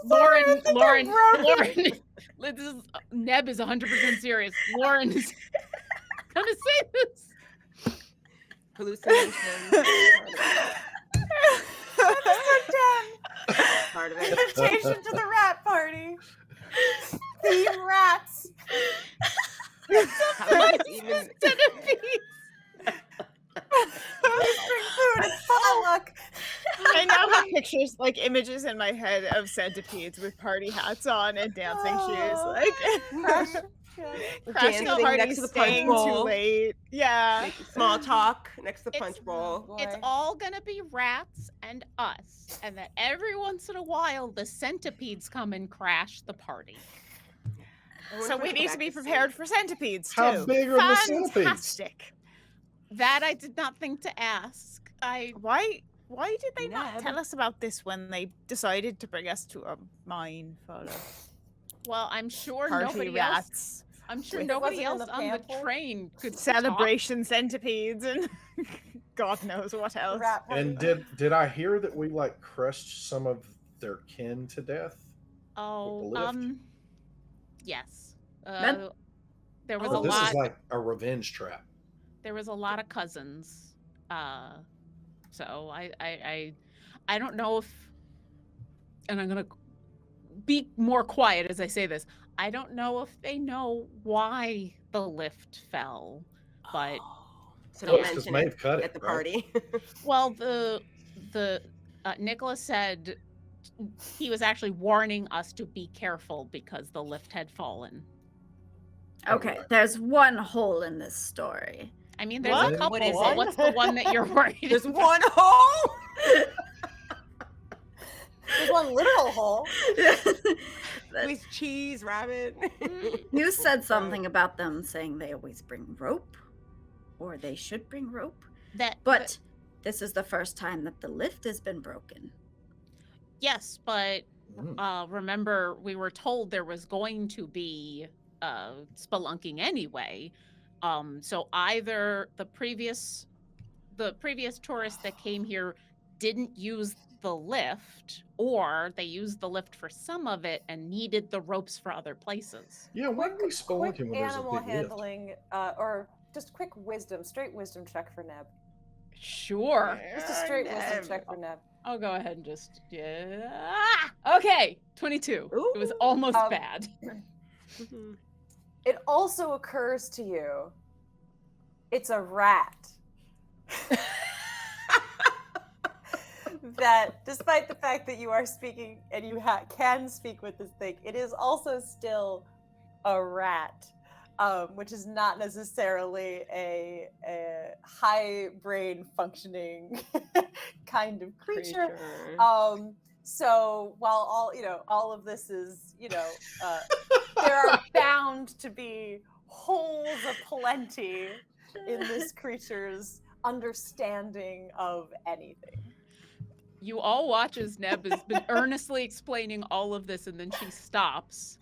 Sorry, I Lauren, think Lauren, I'm broken. this is, Neb is 100% serious. Lauren is gonna say this. Hallucinations. Part of it. Invitation to the rat party. Theme rats. How do you even? Centipedes. Potluck. I now have pictures, like images in my head of centipedes with party hats on and dancing shoes, like Crash. crashing Dancing parties, next to the punch staying too bowl. late. Yeah. Making small talk next to the punch It's- bowl. It's Boy. all gonna be rats and us, and that every once in a while the centipedes come and crash the party. I wonder So if we I go need back to be sleep. prepared for centipedes too. How big are the centipedes? Fantastic. That I did not think to ask. Why did they not Ned. tell us about this when they decided to bring us to a mine full of Well, I'm sure party nobody rats? else. I'm sure It nobody wasn't in else the on the pamphlet? train could Celebration centipedes and God knows what else. Rat party. And did I hear that we like crushed some of their kin to death? Talk. the lift? Yes. That- There was So a this lot. is like a revenge trap. There was a lot of cousins. So I don't know if, and I'm gonna be more quiet as I say this. I don't know if they know why the lift fell, but So Oh, don't it's 'cause mention Maeve it cut it, at the right? party. well, the Nicholas said he was actually warning us to be careful because the lift had fallen. Okay, there's one hole in this story. I mean, there's What? a couple, What is but it? what's the one that you're worried There's about? one hole. There's one literal hole. With cheese, rabbit. You said something about them saying they always bring rope, or they should bring rope. That, But this is the first time that the lift has been broken. yes, but Mm. remember we were told there was going to be spelunking anyway. So either the previous tourists that came here didn't use the lift, or they used the lift for some of it and needed the ropes for other places. Yeah, why are we Quick spelunking when there's a animal big lift? handling, or just quick wisdom, straight wisdom check for Neb. Sure. Just a straight wisdom check for Neb. I'll go ahead and just okay. 22. It was almost Um, bad. It also occurs to you, it's a rat. That despite the fact that you are speaking and you can speak with this thing, it is also still a rat, which is not necessarily a high brain functioning kind of creature. So while all of this is, there are bound to be holes aplenty in this creature's understanding of anything. You all watch as Neb has been earnestly explaining all of this, and then she stops.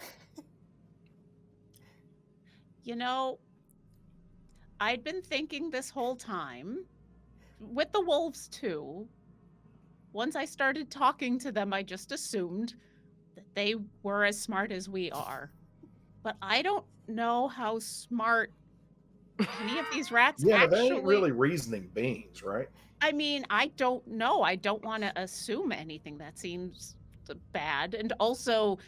I'd been thinking this whole time, with the wolves too, once I started talking to them, I just assumed that they were as smart as we are. But I don't know how smart any of these rats Yeah, but actually... they ain't really reasoning beings, right? I mean, I don't know. I don't want to assume anything. That seems bad. And also,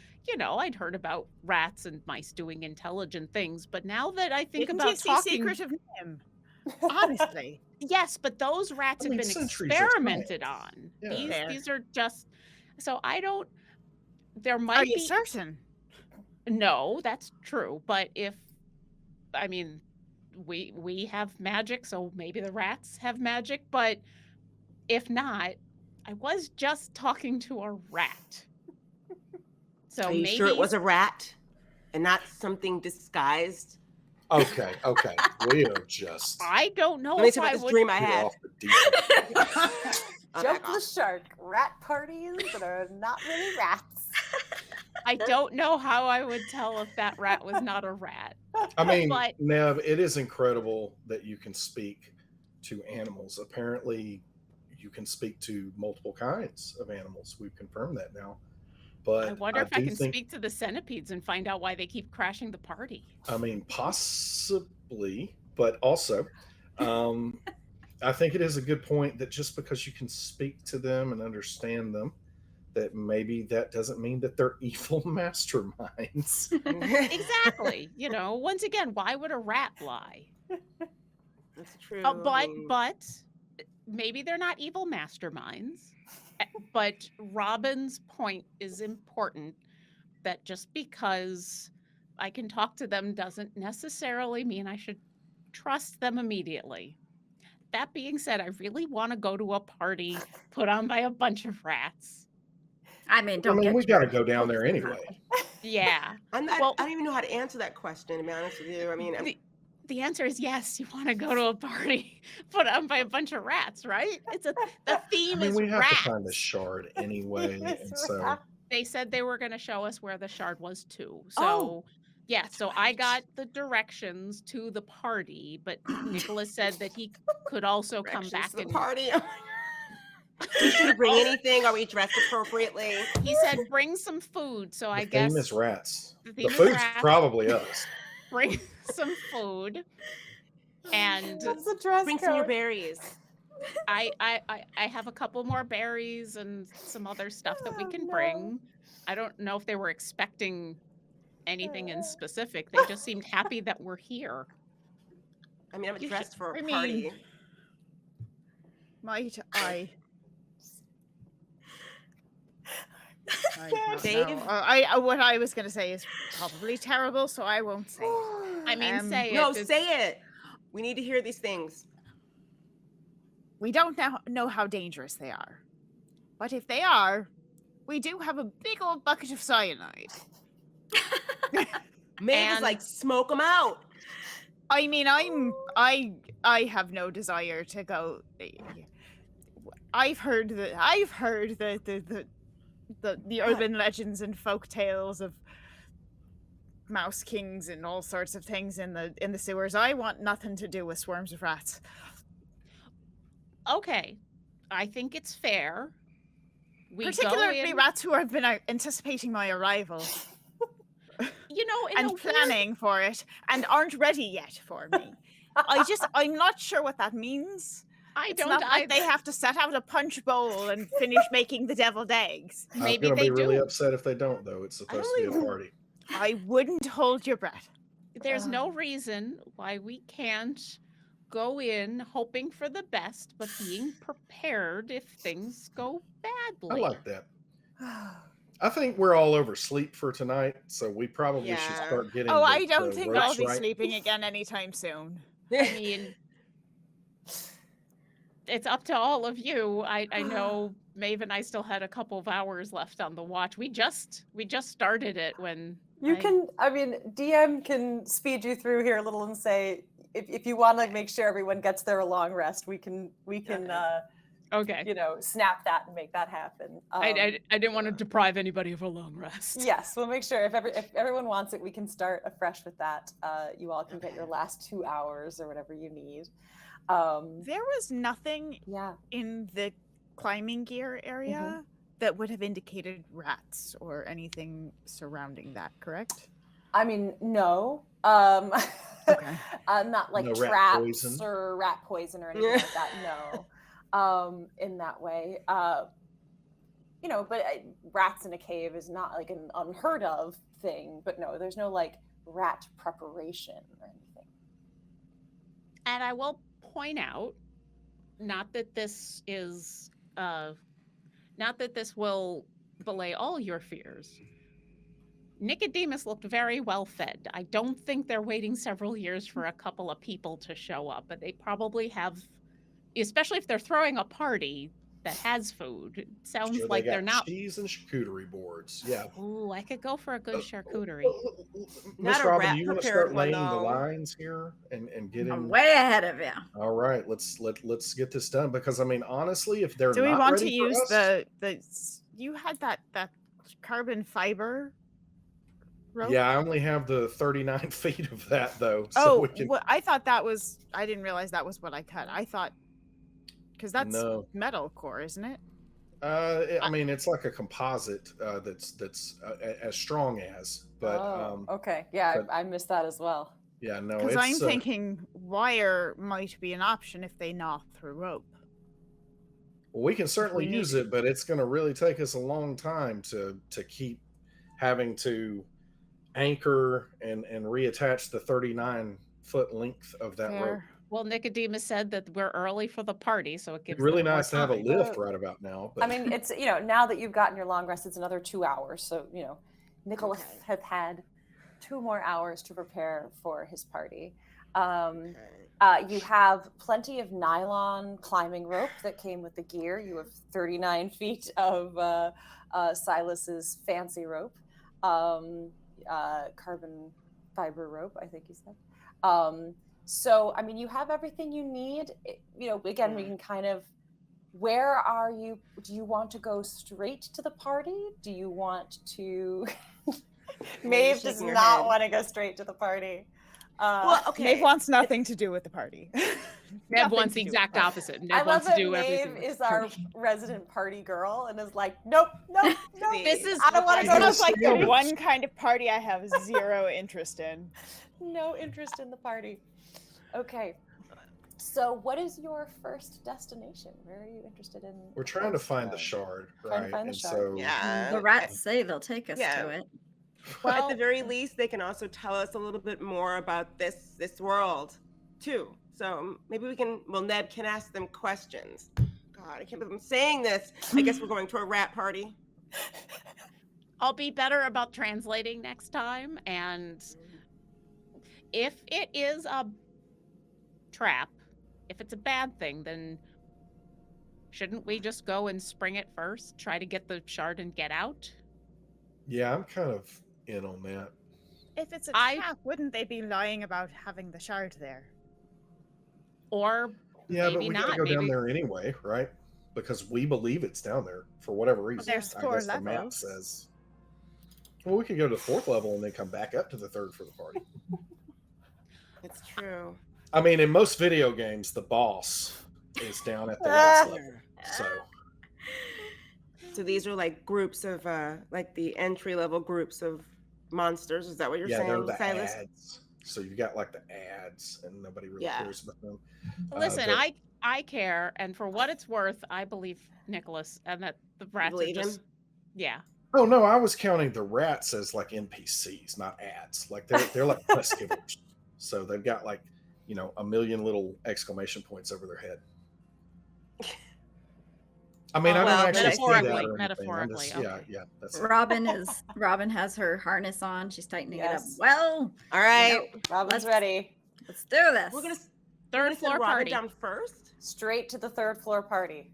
I'd heard about rats and mice doing intelligent things, but now that I think Didn't about you see talking... Secret of Nim? Honestly. Yes, but those rats I have mean, been centuries of experimented science. on. Yeah. Fair. These are just... So I don't... There might Are be... you certain? No, that's true. But we have magic, so maybe the rats have magic. But if not, I was just talking to a rat. So Are you maybe sure it was a rat and not something disguised? Okay. We are just I don't know Let me if tell you I about this would. dream I get had. off the deep end. I'll Jump back the off. shark. Rat parties that are not really rats. I don't know how I would tell if that rat was not a rat. I mean, But- Nev, it is incredible that you can speak to animals. Apparently, you can speak to multiple kinds of animals. We've confirmed that now. But I wonder if I do can think, speak to the centipedes and find out why they keep crashing the party. I mean, possibly, but also, I think it is a good point that just because you can speak to them and understand them, that maybe that doesn't mean that they're evil masterminds. Exactly. Once again, why would a rat lie? That's true. But maybe they're not evil masterminds. But Robin's point is important, that just because I can talk to them doesn't necessarily mean I should trust them immediately. That being said, I really want to go to a party put on by a bunch of rats. I mean, don't get we too got to many go down people there to anyway. Yeah. I Well- don't even know how to answer that question, to be honest with you. I mean, The answer is yes. You want to go to a party put on by a bunch of rats, right? The theme is we have rats. to find the shard anyway, and so They said they were going to show us where the shard was too. So, Oh, yeah. So I right. got the directions to the party, but Nicholas said that he could also come directions back to the and party. Should we bring anything? Are we dressed appropriately? he said bring some food. So I the guess theme is rats. the The theme is food's rats. probably us. Bring some food, and What's the dress Bring some of your code? berries. I have a couple more berries and some other stuff that we Oh, can no. bring. I don't know if they were expecting anything in specific. They just seemed happy that we're here. I mean, I'm You dressed for a I mean, party. Might I? I don't Dave? know. What I was going to say is probably terrible, so I won't say it. I mean, say No, it. say it. We need to hear these things. We don't know how dangerous they are. But if they are, we do have a big old bucket of cyanide. Maeve is And- like, smoke them out. I mean, I have no desire to go. I've heard the urban legends and folk tales of mouse kings and all sorts of things in the sewers. I want nothing to do with swarms of rats. Okay, I think it's fair. We Particularly go in, rats who have been anticipating my arrival in and a weird- planning for it and aren't ready yet for me. I'm not sure what that means. I It's don't. not like they either. have to set out a punch bowl and finish making the deviled eggs. Maybe I'm gonna they be really do. upset if they don't, though. It's supposed to be a party. I wouldn't hold your breath. There's no reason why we can't go in hoping for the best, but being prepared if things go badly. I like that. I think we're all over sleep for tonight, so we probably should Yeah. start getting. Oh, the- I don't the think ropes I'll be right. sleeping again anytime soon. I mean, it's up to all of you. I know Maeve and I still had a couple of hours left on the watch. We just started it when DM can speed you through here a little and say, if you want to make sure everyone gets their long rest, we can okay. snap that and make that happen. I didn't want to deprive anybody of a long rest. Yes, we'll make sure if everyone wants it, we can start afresh with that. You all can get your last 2 hours or whatever you need. There was nothing Yeah. in the climbing gear area that would have indicated rats or anything surrounding that, correct? I mean, no. Okay. Not like No rat traps poison. or rat poison or anything like that. No. In that way. But rats in a cave is not like an unheard of thing. But no, there's no like rat preparation or anything. And I will point out, not that this will belay all your fears. Nicodemus looked very well fed. I don't think they're waiting several years for a couple of people to show up, but they probably have, especially if they're throwing a party that has food. It sounds Sure, like they they're got not. cheese and charcuterie boards. Yeah. Ooh, I could go for a good charcuterie. Miss Not a Robin, rat do you want to prepared start one, laying the though. lines here and getting? I'm way ahead of you. All right, let's get this done because I mean, honestly, if they're Do we not want to ready for use us- you had that carbon fiber rope? Yeah, I only have the 39 feet of that though. Oh, we can, I thought that was. I didn't realize that was what I cut. I thought because that's No. metal core, isn't it? I mean, it's like a composite that's as strong as, but Okay. Yeah, but- I missed that as well. yeah, no, Because it's I'm thinking wire might be an option if they knock through rope. Well, we can certainly need use it. it, but it's going to really take us a long time to keep having to anchor and reattach the 39-foot length of that rope. Fair. Well, Nicodemus said that we're early for the party, so it It's gives really them more nice to have a time. lift right about now. But I mean, it's, now that you've gotten your long rest, it's another 2 hours. So, Nicholas Okay. has had 2 more hours to prepare for his party. You have plenty of nylon climbing rope that came with the gear. You have 39 feet of Silas's fancy rope, carbon fiber rope, I think you said. So, I mean, you have everything you need. Again, we can kind of, where are you? Do you want to go straight to the party? Do you want to? Maeve does shaking her not head. want to go straight to the party. Well, okay. Maeve wants nothing to do with the party. Ned Nothing wants to the do with exact the party. opposite. I Ned love wants to that do Maeve everything. with is the our party. resident party girl and is like, nope. This is I don't want to go Sounds to like the one kind of party I have zero interest in. no interest in the party. Okay. So what is your first destination? Where are you interested in? we're trying to first find the going? shard, Trying to right? find the And shard. so Yeah. The rats say they'll take us Yeah. to it. At the very least, they can also tell us a little bit more about this world, too. So maybe we can. Well, Ned can ask them questions. God, I can't believe I'm saying this. I guess we're going to a rat party. I'll be better about translating next time. And if it is a trap, if it's a bad thing, then shouldn't we just go and spring it first? Try to get the shard and get out? yeah, I'm kind of in on that. If it's a I- trap, wouldn't they be lying about having the shard there? Or Yeah, but maybe we not. gotta go down Maybe there anyway, right? Because we believe it's down there for whatever reason. there's I 4 guess the map levels. says. Well, we could go to the 4th level and then come back up to the 3rd for the party. It's true. I mean, in most video games, the boss is down at the last level. So So these are like groups of, like the entry level groups of monsters. Is that what you're yeah, they're saying, the Silas? ads. So you've got like the ads, and nobody really Yeah. cares about them. listen, but- I care, and for what it's worth, I believe Nicholas, and that the rats are believe him? just yeah. Oh no, I was counting the rats as like NPCs, not ads. Like they're like quest givers. So they've got like, a million little exclamation points over their head. I mean, I Well, don't actually see that or anything. metaphorically, I'm just, okay. yeah, that's Robin has her harness on. She's tightening it up. Yes. Well, All right. Robin's Let's- ready. let's do this. We're gonna Third send floor Robin party. down first. Straight to the 3rd floor party.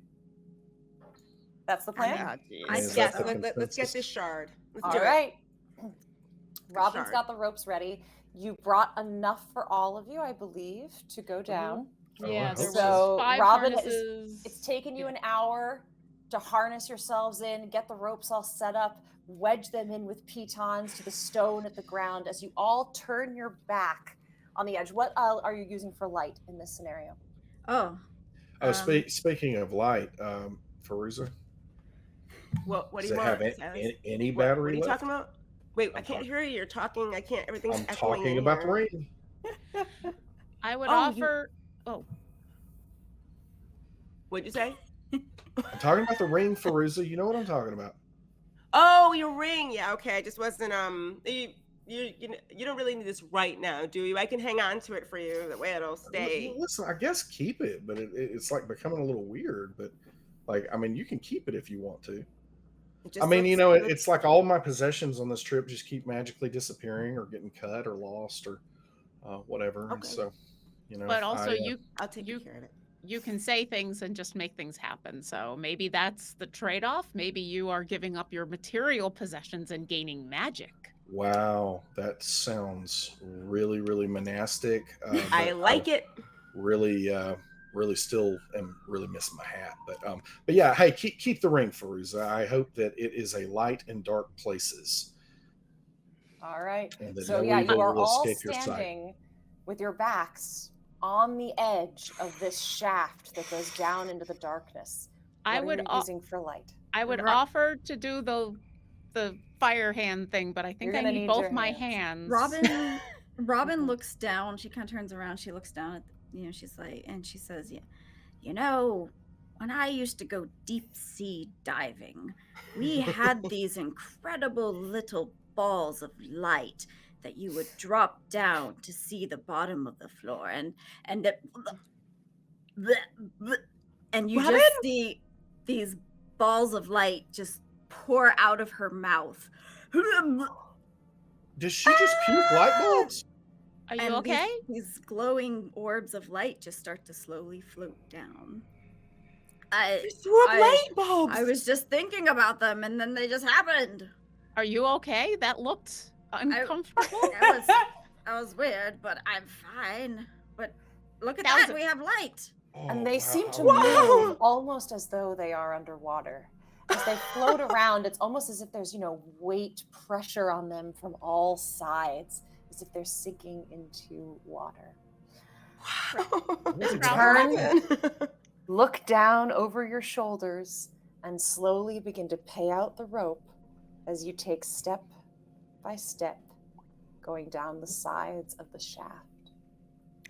That's the plan? Ah, geez. I Is Yes. that the Let's get consensus? this shard. Let's All do it. right. Robin's shard. got the ropes ready. You brought enough for all of you, I believe, to go down. Oh, I Yeah, hope there so. was 5 Robin is- harnesses. It's taken you an hour to harness yourselves in, get the ropes all set up, wedge them in with pitons to the stone at the ground as you all turn your back on the edge. What are you using for light in this scenario? Oh, Oh, speaking of light, Fairuza, What do does you it want? have Silas? any What are battery you left? talking about? Wait, I I'm can't talking- hear you. You're talking. I can't. Everything's I'm echoing talking in about the here. ring. I would Oh, you- offer. What'd you say? I'm talking about the ring, Fairuza. You know what I'm talking about. Oh, your ring. Yeah. Okay. I just wasn't. You don't really need this right now, do you? I can hang on to it for you. That way it'll stay. Listen, I guess keep it, but it's like becoming a little weird. But like, I mean, you can keep it if you want to. It just I mean, looks- it's like all my possessions on this trip just keep magically disappearing or getting cut or lost or whatever. And Okay. so, But also, I'll take you- care of it. you can say things and just make things happen. So maybe that's the trade-off. Maybe you are giving up your material possessions and gaining magic. wow, that sounds really, really monastic. I like it. Really, really still am really missing my hat. But yeah, hey, keep the ring, Fairuza. I hope that it is a light in dark places. All right. And that So no yeah, evil you are will all escape your sight. standing with your backs on the edge of this shaft that goes down into the darkness. I What would are you o- using for light? I would Ro- offer to do the fire hand thing, but I think You're I gonna need need both your my hands. hands. Robin looks down. She kind of turns around. She looks down at, she's like, and she says, yeah, when I used to go deep sea diving, we had these incredible little balls of light that you would drop down to see the bottom of the floor, and you Robin? just see these balls of light just pour out of her mouth. Does she just puke light bulbs? Are you And okay? These glowing orbs of light just start to slowly float down. I Threw up I- light bulbs. I was just thinking about them, and then they just happened. Are you okay? That looked uncomfortable. That was weird, but I'm fine. But look at That that, was we have light. And they seem to Wow. move almost as though they are underwater. As they float around, it's almost as if there's, weight pressure on them from all sides, as if they're sinking into water. Robin. Look down over your shoulders and slowly begin to pay out the rope as you take step by step going down the sides of the shaft.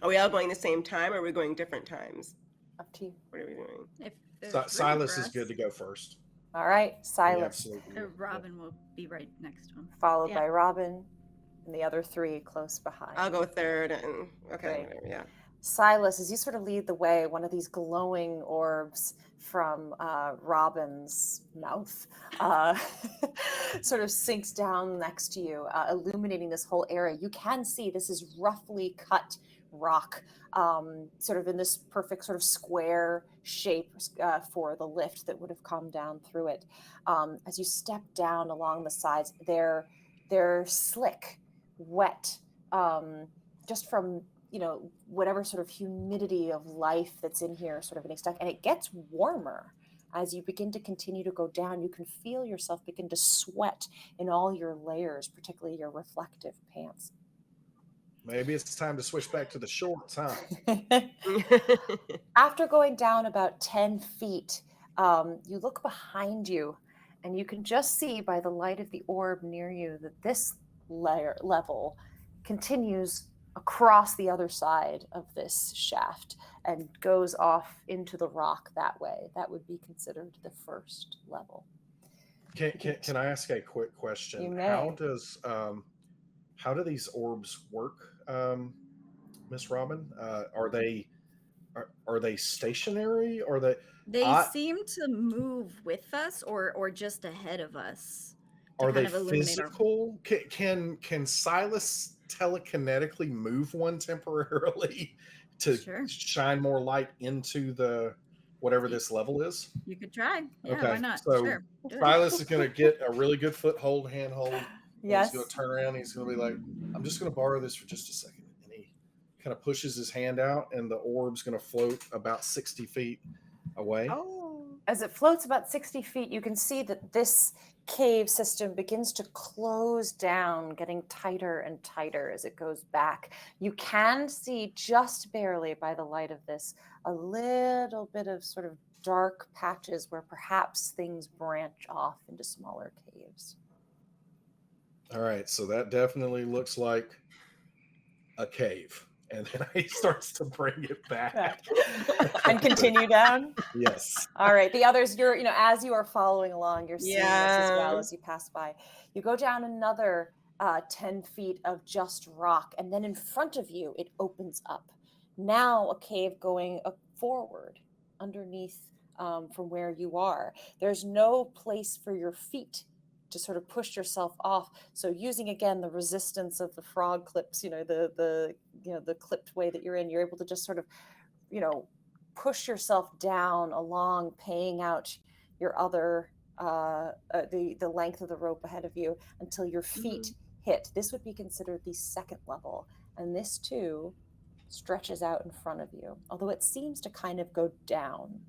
Are we all going the same time, or are we going different times? Up to you. What are we doing? If there's room Silas for is us, good to go first. All right, We Silas, absolutely will. Robin will be right next to him. followed Yeah. by Robin, and the other three close behind. I'll go third, and okay, Great. whatever, yeah. Silas, as you sort of lead the way, one of these glowing orbs from Robin's mouth sort of sinks down next to you, illuminating this whole area. You can see this is roughly cut rock, sort of in this perfect sort of square shape for the lift that would have come down through it. As you step down along the sides, they're slick, wet, just from whatever sort of humidity of life that's in here sort of being stuck. And it gets warmer as you begin to continue to go down. You can feel yourself begin to sweat in all your layers, particularly your reflective pants. Maybe it's time to switch back to the shorts, huh? After going down about 10 feet, you look behind you and you can just see by the light of the orb near you that this level continues across the other side of this shaft and goes off into the rock that way. That would be considered the first level. Can I ask a quick question? You may. How do these orbs work, Miss Robin? Are they stationary, or They seem to move with us or just ahead of us. to are they kind of illuminate our- physical? Can Silas telekinetically move one temporarily to Sure. shine more light into the whatever this level is? You could try. Yeah, Okay, why not? so Sure. Do it. Silas is going to get a really good handhold. And Yes. he's going to turn around. And he's going to be like, "I'm just going to borrow this for just a second." And he kind of pushes his hand out, and the orb's going to float about 60 feet away. Oh. As it floats about 60 feet, you can see that this cave system begins to close down, getting tighter and tighter as it goes back. You can see just barely by the light of this a little bit of sort of dark patches where perhaps things branch off into smaller caves. All right, so that definitely looks like a cave. And then he starts to bring it back. And continue down. Yes. All right. The others, as you are following along, you're seeing this as well Yeah. as you pass by. You go down another 10 feet of just rock, and then in front of you, it opens up. Now a cave going forward underneath from where you are. There's no place for your feet to sort of push yourself off. So using again the resistance of the frog clips, the clipped way that you're in, you're able to just sort of, push yourself down along, paying out your other the length of the rope ahead of you until your feet hit. This would be considered the second level, and this too stretches out in front of you, although it seems to kind of go down.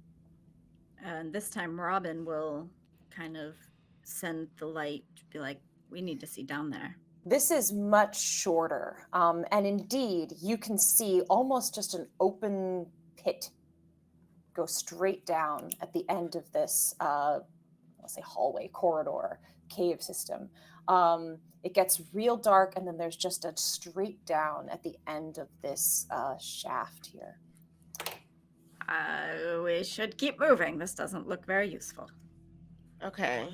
And this time Robin will kind of send the light to be like, we need to see down there. This is much shorter. And indeed, you can see almost just an open pit go straight down at the end of this, let's say hallway, corridor, cave system. It gets real dark, and then there's just a straight down at the end of this shaft here. We should keep moving. This doesn't look very useful. Okay.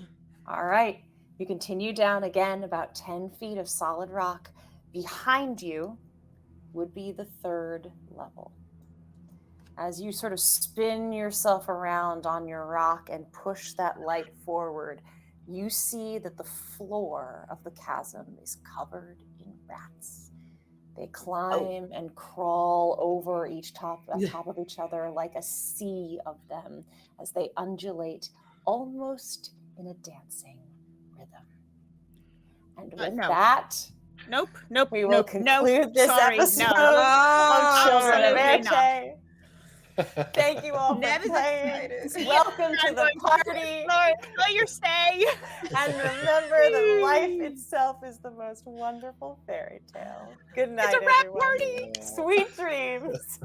All right. You continue down again about 10 feet of solid rock. Behind you would be the third level. As you sort of spin yourself around on your rock and push that light forward, you see that the floor of the chasm is covered in rats. They climb and crawl over top of each other like a sea of them as they undulate almost in a dancing rhythm. And with that, Nope. we will conclude this sorry, episode no. of Children of Absolutely not. Éarte. Thank you all for Nev is playing. excited. Welcome to I'm the going to party. Enjoy your stay. And remember that life itself is the most wonderful fairy tale. Good night, It's a rat everyone. party. Sweet dreams.